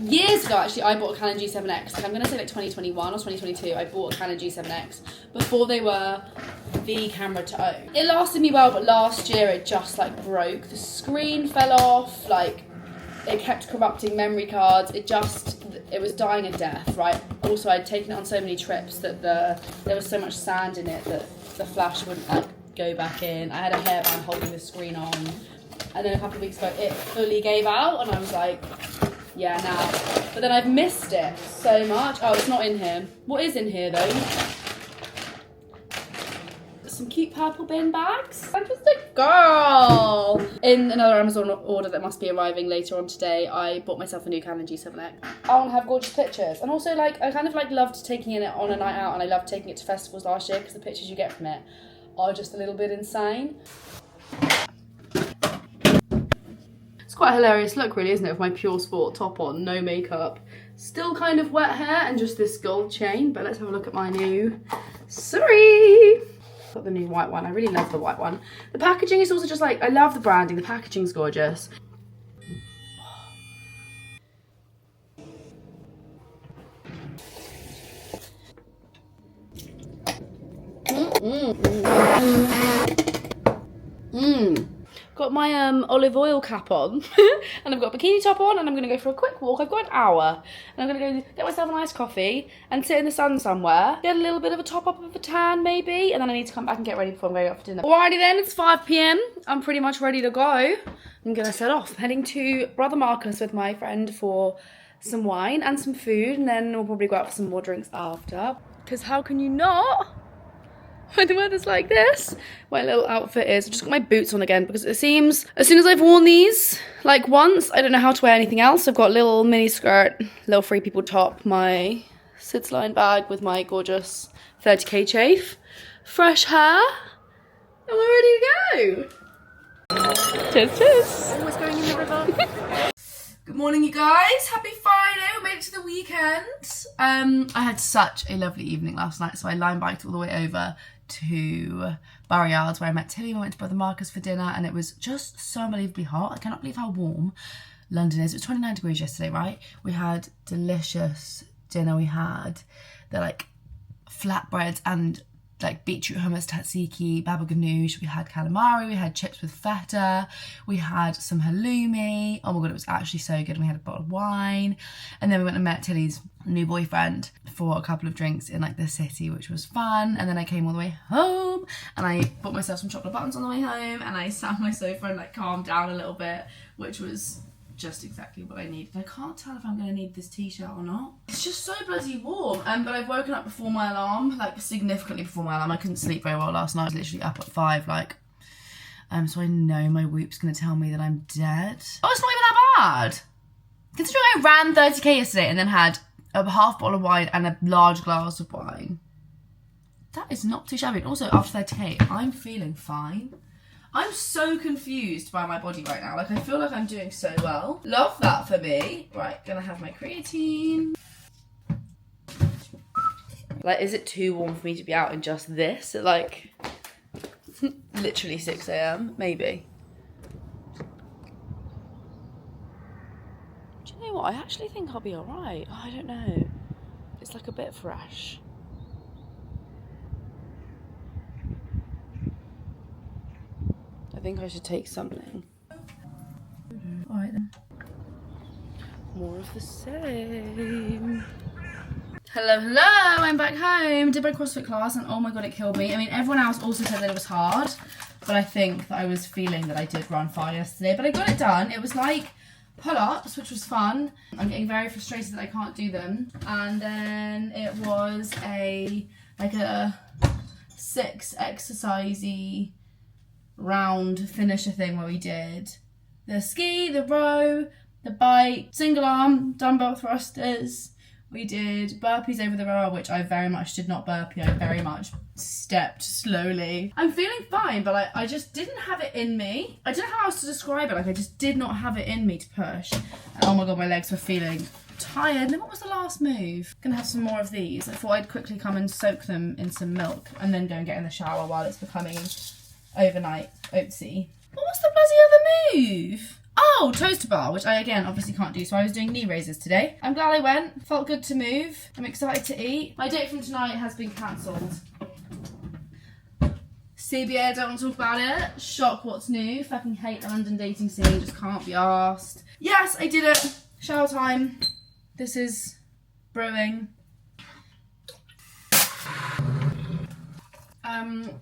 years ago actually, I bought a Canon G7X. Like, I'm going to say like 2021 or 2022, I bought a Canon G7X before they were the camera to own. It lasted me well, but last year it just like broke. The screen fell off, like it kept corrupting memory cards. It was dying a death, right? Also, I'd taken it on so many trips that there was so much sand in it that the flash wouldn't like go back in. I had a hairband holding the screen on. And then a couple of weeks ago, it fully gave out, and I was like, yeah, now. But then I've missed it so much. Oh, it's not in here. What is in here, though? Some cute purple bin bags. I'm just a girl. In another Amazon order that must be arriving later on today, I bought myself a new Canon G7X. I want to have gorgeous pictures. And also, like, I kind of, like, loved taking it on a night out, and I loved taking it to festivals last year, because the pictures you get from it are just a little bit insane. It's quite a hilarious look, really, isn't it? With my Pure Sport top on, no makeup. Still kind of wet hair and just this gold chain. But let's have a look at my new Surrey. Got the new white one. I really love the white one. The packaging is also just like, I love the branding. The packaging's gorgeous. Got my olive oil cap on and I've got a bikini top on, and I'm going to go for a quick walk. I've got an hour and I'm going to go get myself a nice coffee and sit in the sun somewhere, get a little bit of a top up of a tan maybe, and then I need to come back and get ready before I'm going out for dinner. Alrighty then, it's 5 PM. I'm pretty much ready to go. I'm going to set off, heading to Brother Marcus with my friend for some wine and some food, and then we'll probably go out for some more drinks after. Because how can you not? When the weather's like this, my little outfit is, I've just got my boots on again because it seems, as soon as I've worn these, like once, I don't know how to wear anything else. I've got a little mini skirt, little Free People top, my Sidsline bag with my gorgeous 30k chafe, fresh hair, and we're ready to go. Cheers, cheers. Always going in the river. Good morning, you guys. Happy Friday. We made it to the weekend. I had such a lovely evening last night, so I line biked all the way over to Barry Yards where I met Tilly. We went to Brother Marcus for dinner, and it was just so unbelievably hot. I cannot believe how warm London is. It was 29 degrees yesterday, right? We had delicious dinner. We had the like flatbreads and like beetroot hummus, tzatziki, baba ganoush. We had calamari, we had chips with feta, we had some halloumi. Oh my god, it was actually so good. And we had a bottle of wine, and then we went and met Tilly's new boyfriend for a couple of drinks in like the city, which was fun. And then I came all the way home, and I bought myself some chocolate buttons on the way home, and I sat on my sofa and like calmed down a little bit, which was just exactly what I needed. I can't tell if I'm going to need this t-shirt or not. It's just so bloody warm. But I've woken up before my alarm, like significantly before my alarm. I couldn't sleep very well last night. I was literally up at 5, like, so I know my Whoop's going to tell me that I'm dead. Oh, it's not even that bad. Considering I ran 30k yesterday and then had a half bottle of wine and a large glass of wine. That is not too shabby. And also, after 30k, I'm feeling fine. I'm so confused by my body right now. Like, I feel like I'm doing so well. Love that for me. Right, gonna have my creatine. Like, is it too warm for me to be out in just this at like literally 6 a.m? Maybe. Do you know what? I actually think I'll be alright. I don't know. It's like a bit fresh. I think I should take something. Alright then. More of the same. Hello, I'm back home. Did my CrossFit class and oh my god, it killed me. I mean, everyone else also said that it was hard, but I think that I was feeling that I did run far yesterday, but I got it done. It was like pull-ups, which was fun. I'm getting very frustrated that I can't do them. And then it was like a 6 exercisey round finisher thing where we did the ski, the row, the bike, single arm, dumbbell thrusters. We did burpees over the rower, which I very much did not burpee. I very much stepped slowly. I'm feeling fine, but I just didn't have it in me. I don't know how else to describe it. Like, I just did not have it in me to push. And oh my god, my legs were feeling tired. And then what was the last move? Gonna have some more of these. I thought I'd quickly come and soak them in some milk and then go and get in the shower while it's becoming overnight oatsy. What was the bloody other move? Oh, toaster bar, which I again obviously can't do, so I was doing knee raises today. I'm glad I went. Felt good to move. I'm excited to eat. My date from tonight has been cancelled. CBA, I don't want to talk about it. Shock, what's new? Fucking hate the London dating scene, just can't be arsed. Yes, I did it. Shower time. This is brewing.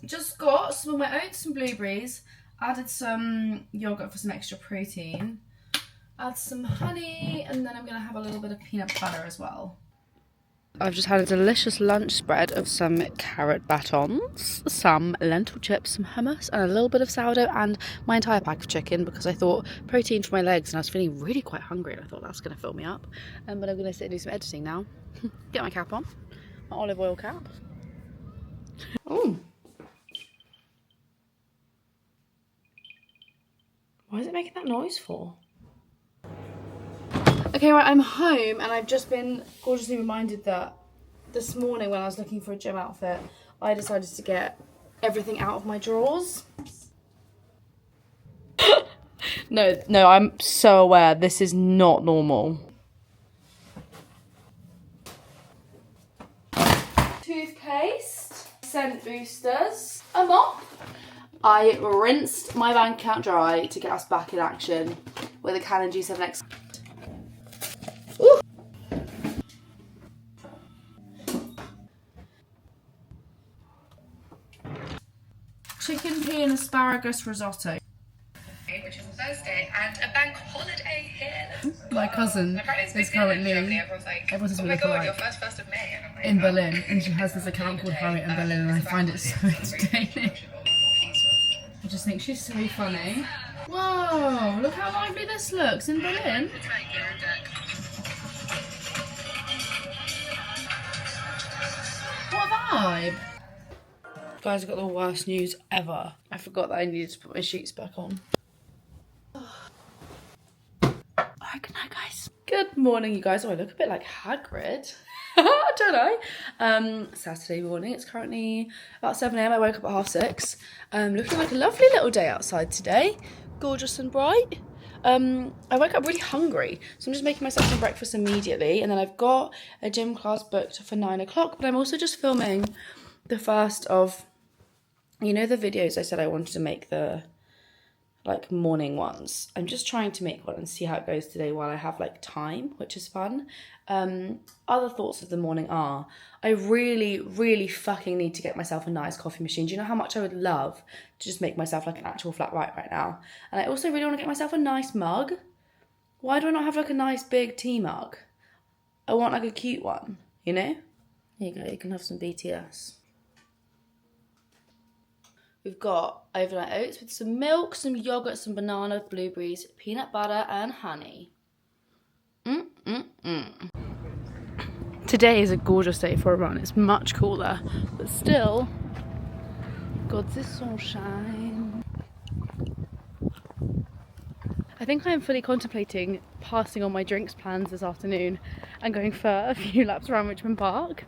Just got some of my oats and blueberries, added some yogurt for some extra protein, add some honey, and then I'm going to have a little bit of peanut butter as well. I've just had a delicious lunch spread of some carrot batons, some lentil chips, some hummus, and a little bit of sourdough, and my entire pack of chicken because I thought protein for my legs, and I was feeling really quite hungry, and I thought that's going to fill me up. But I'm going to sit and do some editing now. Get my cap on, my olive oil cap. Oh. Why is it making that noise for? Okay, right, I'm home and I've just been gorgeously reminded that this morning when I was looking for a gym outfit, I decided to get everything out of my drawers. No, I'm so aware this is not normal. Toothpaste, scent boosters, a mop. I rinsed my bank account dry to get us back in action with a Canon G7X. Ooh. Chicken pea and asparagus risotto. Which is a Thursday, and a bank holiday here. My cousin is currently, everyone's oh my god, your first of May. And I'm like, in Berlin, and she has this account called Harriet in Berlin, and I find it so entertaining. I just think she's so funny. Whoa, look how lively this looks in Berlin. What a vibe. Guys, I got the worst news ever. I forgot that I needed to put my sheets back on. I reckon I Good morning, you guys. Oh, I look a bit like Hagrid. I don't know. Saturday morning. It's currently about 7 a.m. I woke up at 6:30. Looking like a lovely little day outside today. Gorgeous and bright. I woke up really hungry, so I'm just making myself some breakfast immediately, and then I've got a gym class booked for 9 o'clock, but I'm also just filming the first of, you know, the videos I said I wanted to make, the like morning ones. I'm just trying to make one and see how it goes today while I have like time, which is fun. Other thoughts of the morning are, I really fucking need to get myself a nice coffee machine. Do you know how much I would love to just make myself like an actual flat white right now? And I also really want to get myself a nice mug. Why do I not have like a nice big tea mug? I want like a cute one, you know? Here you go, you can have some BTS. We've got overnight oats with some milk, some yogurt, some banana, blueberries, peanut butter and honey. Today is a gorgeous day for a run. It's much cooler, but still, got this sunshine. I think I am fully contemplating passing on my drinks plans this afternoon and going for a few laps around Richmond Park.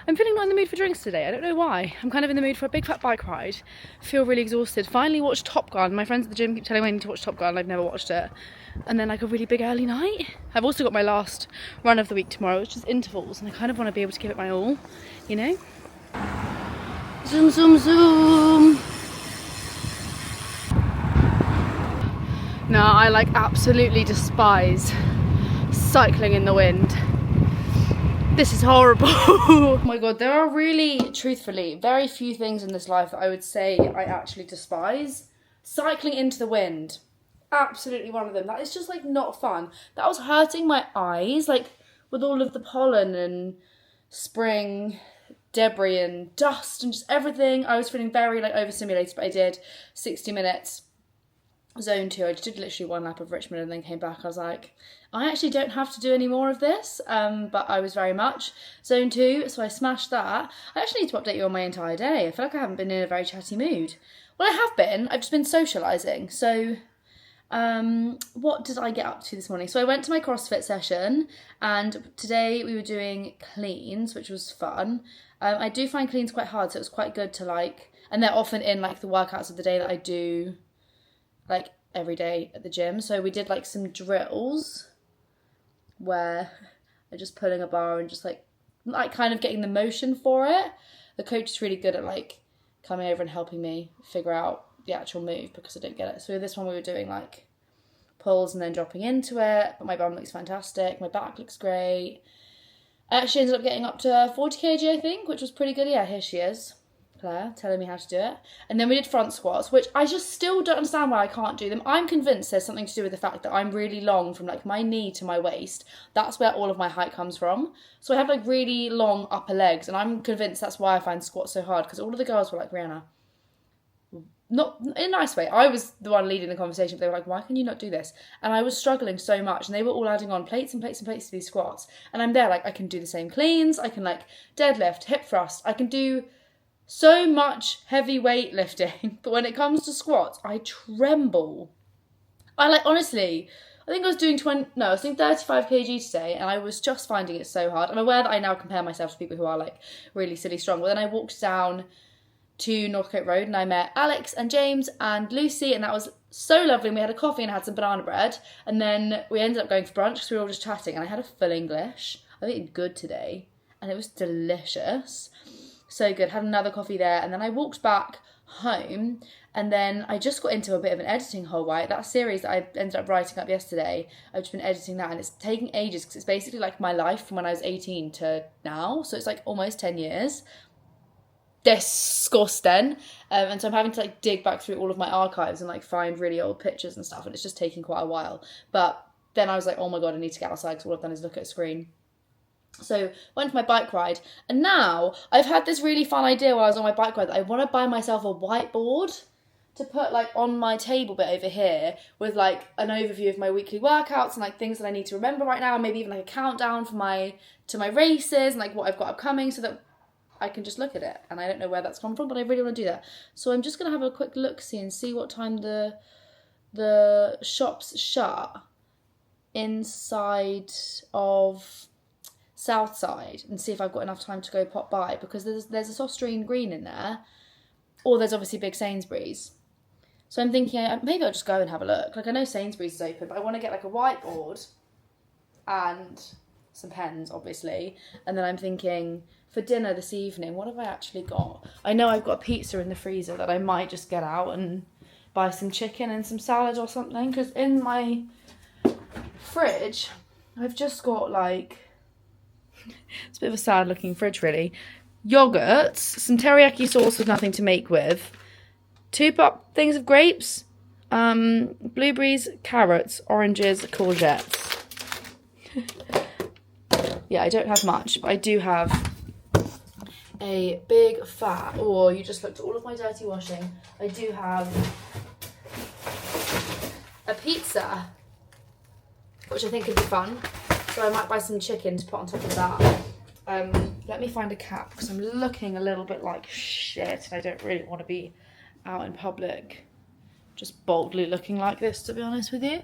I'm feeling not in the mood for drinks today. I don't know why. I'm kind of in the mood for a big fat bike ride. Feel really exhausted. Finally watched Top Gun. My friends at the gym keep telling me I need to watch Top Gun. I've never watched it. And then like a really big early night. I've also got my last run of the week tomorrow, which is intervals, and I kind of want to be able to give it my all, you know? Zoom, zoom, zoom. No, I like absolutely despise cycling in the wind. This is horrible. Oh my god, there are really, truthfully, very few things in this life that I would say I actually despise. Cycling into the wind, absolutely one of them. That is just like not fun. That was hurting my eyes, like with all of the pollen and spring debris and dust and just everything. I was feeling very like overstimulated, but I did 60 minutes. Zone 2, I just did literally one lap of Richmond and then came back. I was like, I actually don't have to do any more of this, but I was very much Zone 2, so I smashed that. I actually need to update you on my entire day. I feel like I haven't been in a very chatty mood. Well, I have been. I've just been socialising. So what did I get up to this morning? So I went to my CrossFit session, and today we were doing cleans, which was fun. I do find cleans quite hard, so it was quite good to like, and they're often in like the workouts of the day that I do like every day at the gym. So we did like some drills where I'm just pulling a bar and just like kind of getting the motion for it. The coach is really good at like coming over and helping me figure out the actual move because I don't get it. So this one we were doing like pulls and then dropping into it, but my bum looks fantastic, my back looks great. I actually ended up getting up to 40 kg I think, which was pretty good. Yeah, here she is, Claire, telling me how to do it. And then we did front squats, which I just still don't understand why I can't do them. I'm convinced there's something to do with the fact that I'm really long from like my knee to my waist. That's where all of my height comes from. So I have like really long upper legs, and I'm convinced that's why I find squats so hard, because all of the girls were like, Rihanna, not in a nice way. I was the one leading the conversation, but they were like, why can you not do this? And I was struggling so much, and they were all adding on plates and plates and plates to these squats. And I'm there like, I can do the same cleans, I can like deadlift, hip thrust, I can do so much heavy weight lifting, but when it comes to squats, I tremble. I like, honestly, I think I was doing 35 kg today, and I was just finding it so hard. I'm aware that I now compare myself to people who are like really silly strong, but then I walked down to Northcote Road and I met Alex and James and Lucy, and that was so lovely. And we had a coffee and had some banana bread, and then we ended up going for brunch because we were all just chatting, and I had a full English. I've eaten good today, and it was delicious. So good. Had another coffee there, and then I walked back home, and then I just got into a bit of an editing hole, right? That series that I ended up writing up yesterday, I've just been editing that, and it's taking ages because it's basically like my life from when I was 18 to now, so it's like almost 10 years. Disgusting. And so I'm having to like dig back through all of my archives and like find really old pictures and stuff, and it's just taking quite a while. But then I was like, oh my god, I need to get outside because all I've done is look at a screen. So went for my bike ride, and now I've had this really fun idea while I was on my bike ride that I want to buy myself a whiteboard to put like on my table bit over here with like an overview of my weekly workouts and like things that I need to remember right now, and maybe even like a countdown for my races and like what I've got upcoming, so that I can just look at it. And I don't know where that's come from, but I really want to do that. So I'm just gonna have a quick look see and see what time the shops shut. inside of Southside and see if I've got enough time to go pop by, because there's a Sosterine Green in there, or there's obviously big Sainsbury's. So I'm thinking maybe I'll just go and have a look. Like, I know Sainsbury's is open, but I want to get like a whiteboard and some pens, obviously. And then I'm thinking for dinner this evening, what have I actually got? I know I've got a pizza in the freezer that I might just get out and buy some chicken and some salad or something, because in my fridge I've just got like, it's a bit of a sad looking fridge really, yogurts, some teriyaki sauce with nothing to make with, 2 things of grapes, blueberries, carrots, oranges, courgettes. Yeah, I don't have much, but I do have a big fat, oh, you just looked at all of my dirty washing. I do have a pizza, which I think could be fun. So I might buy some chicken to put on top of that. Let me find a cap, because I'm looking a little bit like shit. I don't really want to be out in public just boldly looking like this, to be honest with you.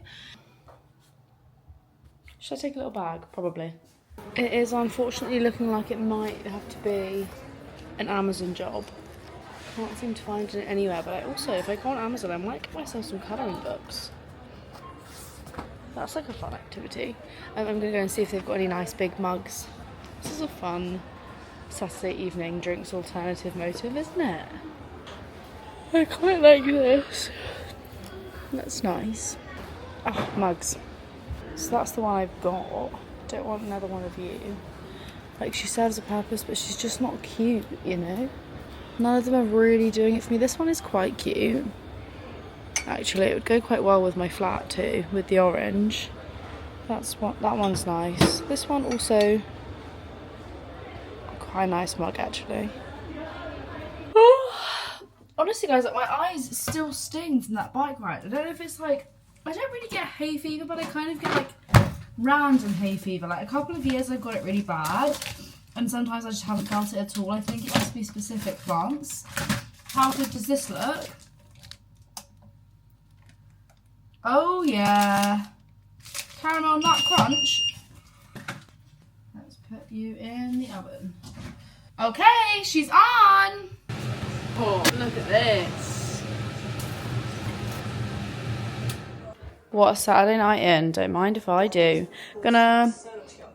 Should I take a little bag? Probably. It is unfortunately looking like it might have to be an Amazon job. Can't seem to find it anywhere, but I also, if I go on Amazon, I might get myself some colouring books. That's like a fun activity. I'm going to go and see if they've got any nice big mugs. This is a fun Saturday evening drinks alternative motive, isn't it? I quite like this. That's nice. Oh, mugs. So that's the one I've got. Don't want another one of you. Like, she serves a purpose, but she's just not cute, you know? None of them are really doing it for me. This one is quite cute. Actually, it would go quite well with my flat too, with the orange. That one's nice. This one also, quite a nice mug actually. Honestly guys, like, my eyes still sting from that bike ride. I don't know if it's like, I don't really get hay fever, but I kind of get like random hay fever. Like, a couple of years I've got it really bad, and sometimes I just haven't felt it at all. I think it must be specific plants. How good does this look? Oh yeah, caramel nut crunch. Let's put you in the oven. Okay, she's on. Oh, look at this. What a Saturday night in. Don't mind if I do. Gonna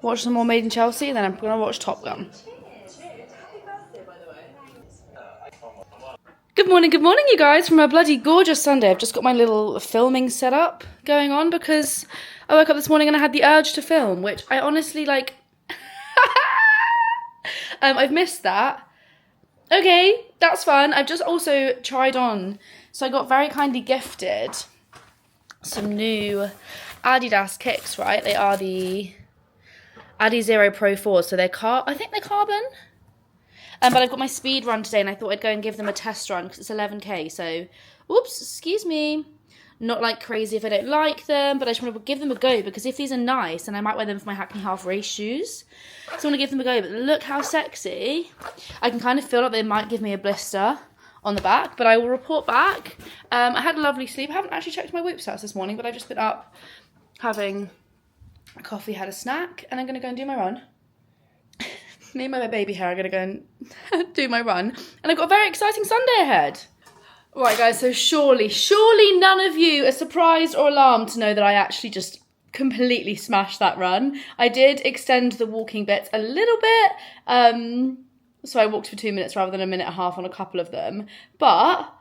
watch some more Made in Chelsea, then I'm gonna watch Top Gun. Good morning, you guys, from a bloody gorgeous Sunday. I've just got my little filming setup going on because I woke up this morning and I had the urge to film, which I honestly, like, I've missed that. Okay, that's fun. I've just also tried on, so I got very kindly gifted some new Adidas kicks, right? They are the Adizero Pro 4s, so I think they're carbon. But I've got my speed run today and I thought I'd go and give them a test run because it's 11k. So, oops, excuse me. Not like crazy if I don't like them, but I just want to give them a go because if these are nice, then I might wear them for my Hackney Half race shoes. So I want to give them a go, but look how sexy. I can kind of feel like they might give me a blister on the back, but I will report back. I had a lovely sleep. I haven't actually checked my Whoop stats this morning, but I've just been up having a coffee, had a snack, and I'm going to go and do my run. Me and my baby hair are going to go and do my run. And I've got a very exciting Sunday ahead. Right, guys, so surely none of you are surprised or alarmed to know that I actually just completely smashed that run. I did extend the walking bits a little bit. So I walked for 2 minutes rather than a minute and a half on a couple of them. But,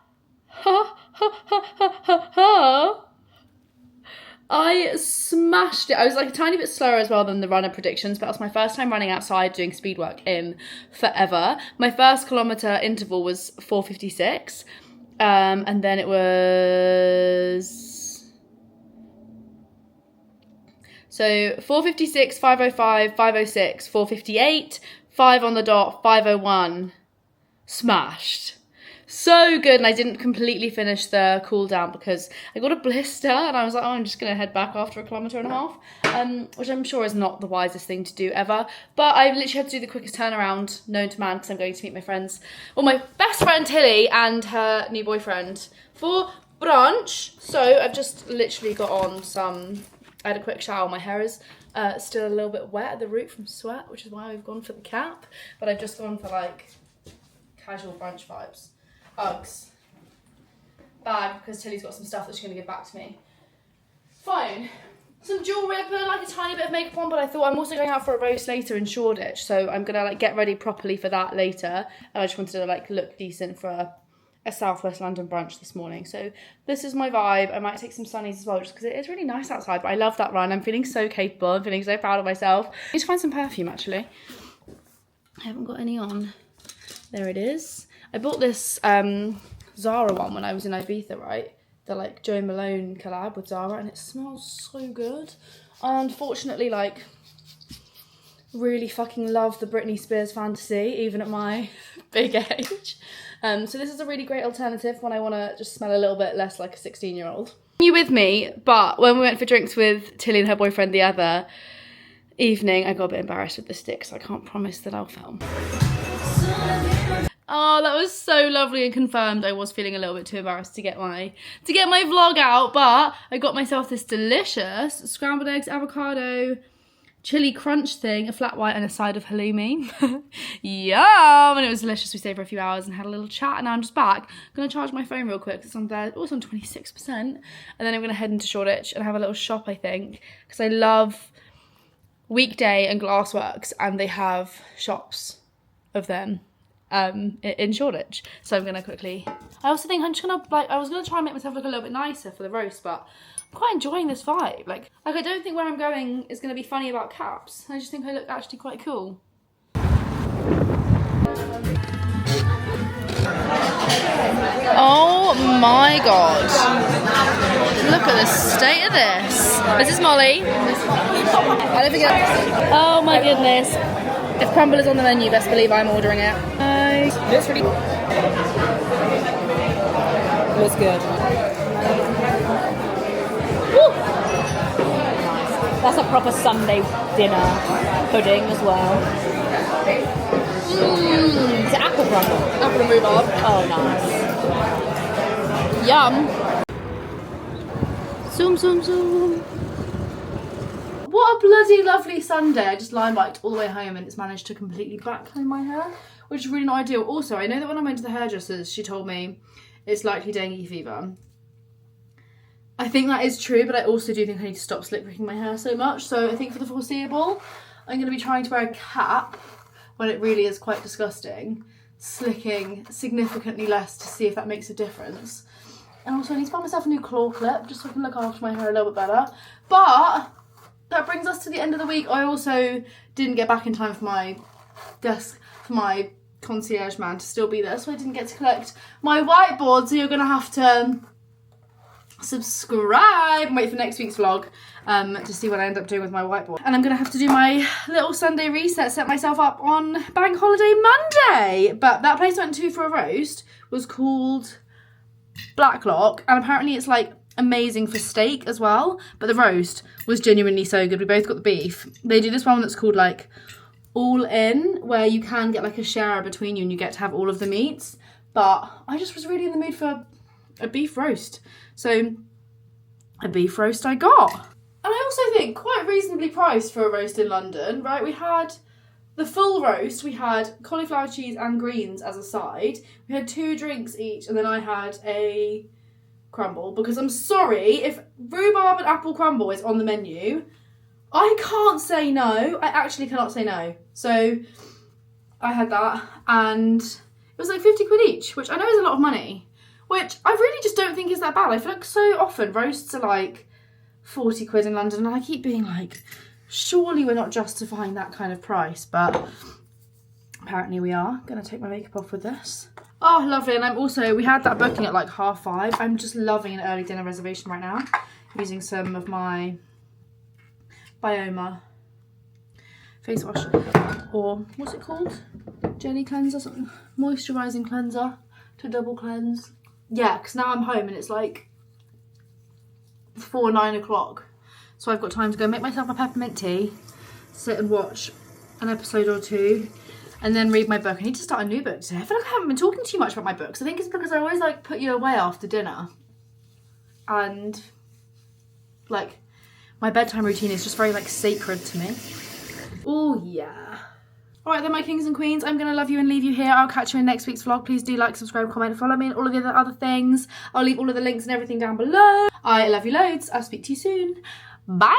I smashed it. I was like a tiny bit slower as well than the runner predictions, but that was my first time running outside doing speed work in forever. My first kilometre interval was 4:56, and then it was... So 4:56, 5:05, 5:06, 4:58, 5 on the dot, 5:01, smashed. So good, and I didn't completely finish the cool down because I got a blister and I was like, oh, I'm just going to head back after 1.5 kilometres, which I'm sure is not the wisest thing to do ever, but I literally had to do the quickest turnaround known to man because I'm going to meet my friends, well, my best friend Tilly and her new boyfriend for brunch. So I've just literally got on some I had a quick shower. My hair is still a little bit wet at the root from sweat, which is why we've gone for the cap. But I've just gone for like casual brunch vibes. Uggs. Bag, because Tilly's got some stuff that she's going to give back to me. Phone. Some jewellery. I put like a tiny bit of makeup on, but I thought I'm also going out for a roast later in Shoreditch, so I'm going to like get ready properly for that later. And I just wanted to like look decent for a Southwest London brunch this morning. So this is my vibe. I might take some sunnies as well, just because it is really nice outside, but I love that run. I'm feeling so capable. I'm feeling so proud of myself. I need to find some perfume, actually. I haven't got any on. There it is. I bought this Zara one when I was in Ibiza, right? The like Joe Malone collab with Zara, and it smells so good. I unfortunately like really fucking love the Britney Spears fantasy, even at my big age. So this is a really great alternative when I want to just smell a little bit less like a 16-year-old. You with me, but when we went for drinks with Tilly and her boyfriend the other evening, I got a bit embarrassed with the stick, so I can't promise that I'll film. Oh, that was so lovely and confirmed. I was feeling a little bit too embarrassed to get my vlog out, but I got myself this delicious scrambled eggs, avocado, chili crunch thing, a flat white and a side of halloumi. Yum! And it was delicious. We stayed for a few hours and had a little chat, and now I'm just back. I'm going to charge my phone real quick. It's on there. Oh, it's on 26%. And then I'm going to head into Shoreditch and have a little shop, I think, because I love Weekday and Glassworks, and they have shops of them in Shoreditch. So I'm going to quickly... I also think I'm just going to, like, I was going to try and make myself look a little bit nicer for the roast, but I'm quite enjoying this vibe. Like I don't think where I'm going is going to be funny about caps. I just think I look actually quite cool. Oh my god. Look at the state of this. This is Molly. I don't think oh my goodness. If crumble is on the menu, best believe I'm ordering it. Looks really... Looks good. Woo! That's a proper Sunday dinner pudding as well. It's apple crumble. Apple and rhubarb. Oh, nice. Yum. Zoom, zoom, zoom. What a bloody lovely Sunday. I just line biked all the way home and it's managed to completely backcomb my hair, which is really not ideal. Also, I know that when I went to the hairdressers, she told me it's likely dengue fever. I think that is true, but I also do think I need to stop slick ricking my hair so much. So I think for the foreseeable, I'm going to be trying to wear a cap when it really is quite disgusting, slicking significantly less to see if that makes a difference. And also I need to buy myself a new claw clip just so I can look after my hair a little bit better. But that brings us to the end of the week. I also didn't get back in time for my desk, for my concierge man to still be there, so I didn't get to collect my whiteboard, so you're going to have to subscribe and wait for next week's vlog to see what I end up doing with my whiteboard. And I'm going to have to do my little Sunday reset, set myself up on Bank Holiday Monday. But that place I went to for a roast was called Blacklock, and apparently it's like amazing for steak as well, but the roast was genuinely so good. We both got the beef. They do this one that's called like All In, where you can get like a share between you and you get to have all of the meats, but I just was really in the mood for a beef roast, so a beef roast I got. And I also think quite reasonably priced for a roast in London, right? We had the full roast, we had cauliflower cheese and greens as a side, we had 2 drinks each, and then I had a crumble, because I'm sorry, if rhubarb and apple crumble is on the menu, I can't say no. I actually cannot say no. So I had that, and it was like 50 quid each, which I know is a lot of money, which I really just don't think is that bad. I feel like so often roasts are like 40 quid in London, and I keep being like, surely we're not justifying that kind of price, but apparently we are. Gonna take my makeup off with this. Oh, lovely. And I'm also, we had that booking at like 5:30. I'm just loving an early dinner reservation right now, using some of my Bioma face wash, or what's it called? Jelly cleanser, something. Moisturising cleanser to double cleanse. Yeah, because now I'm home and it's like 9 o'clock. So I've got time to go make myself a peppermint tea, sit and watch an episode or 2, and then read my book. I need to start a new book today. I feel like I haven't been talking too much about my books. I think it's because I always like put you away after dinner. And like My bedtime routine is just very like sacred to me. Oh yeah. Alright then, my kings and queens, I'm going to love you and leave you here. I'll catch you in next week's vlog. Please do like, subscribe, comment, follow me and all of the other things. I'll leave all of the links and everything down below. I love you loads. I'll speak to you soon. Bye!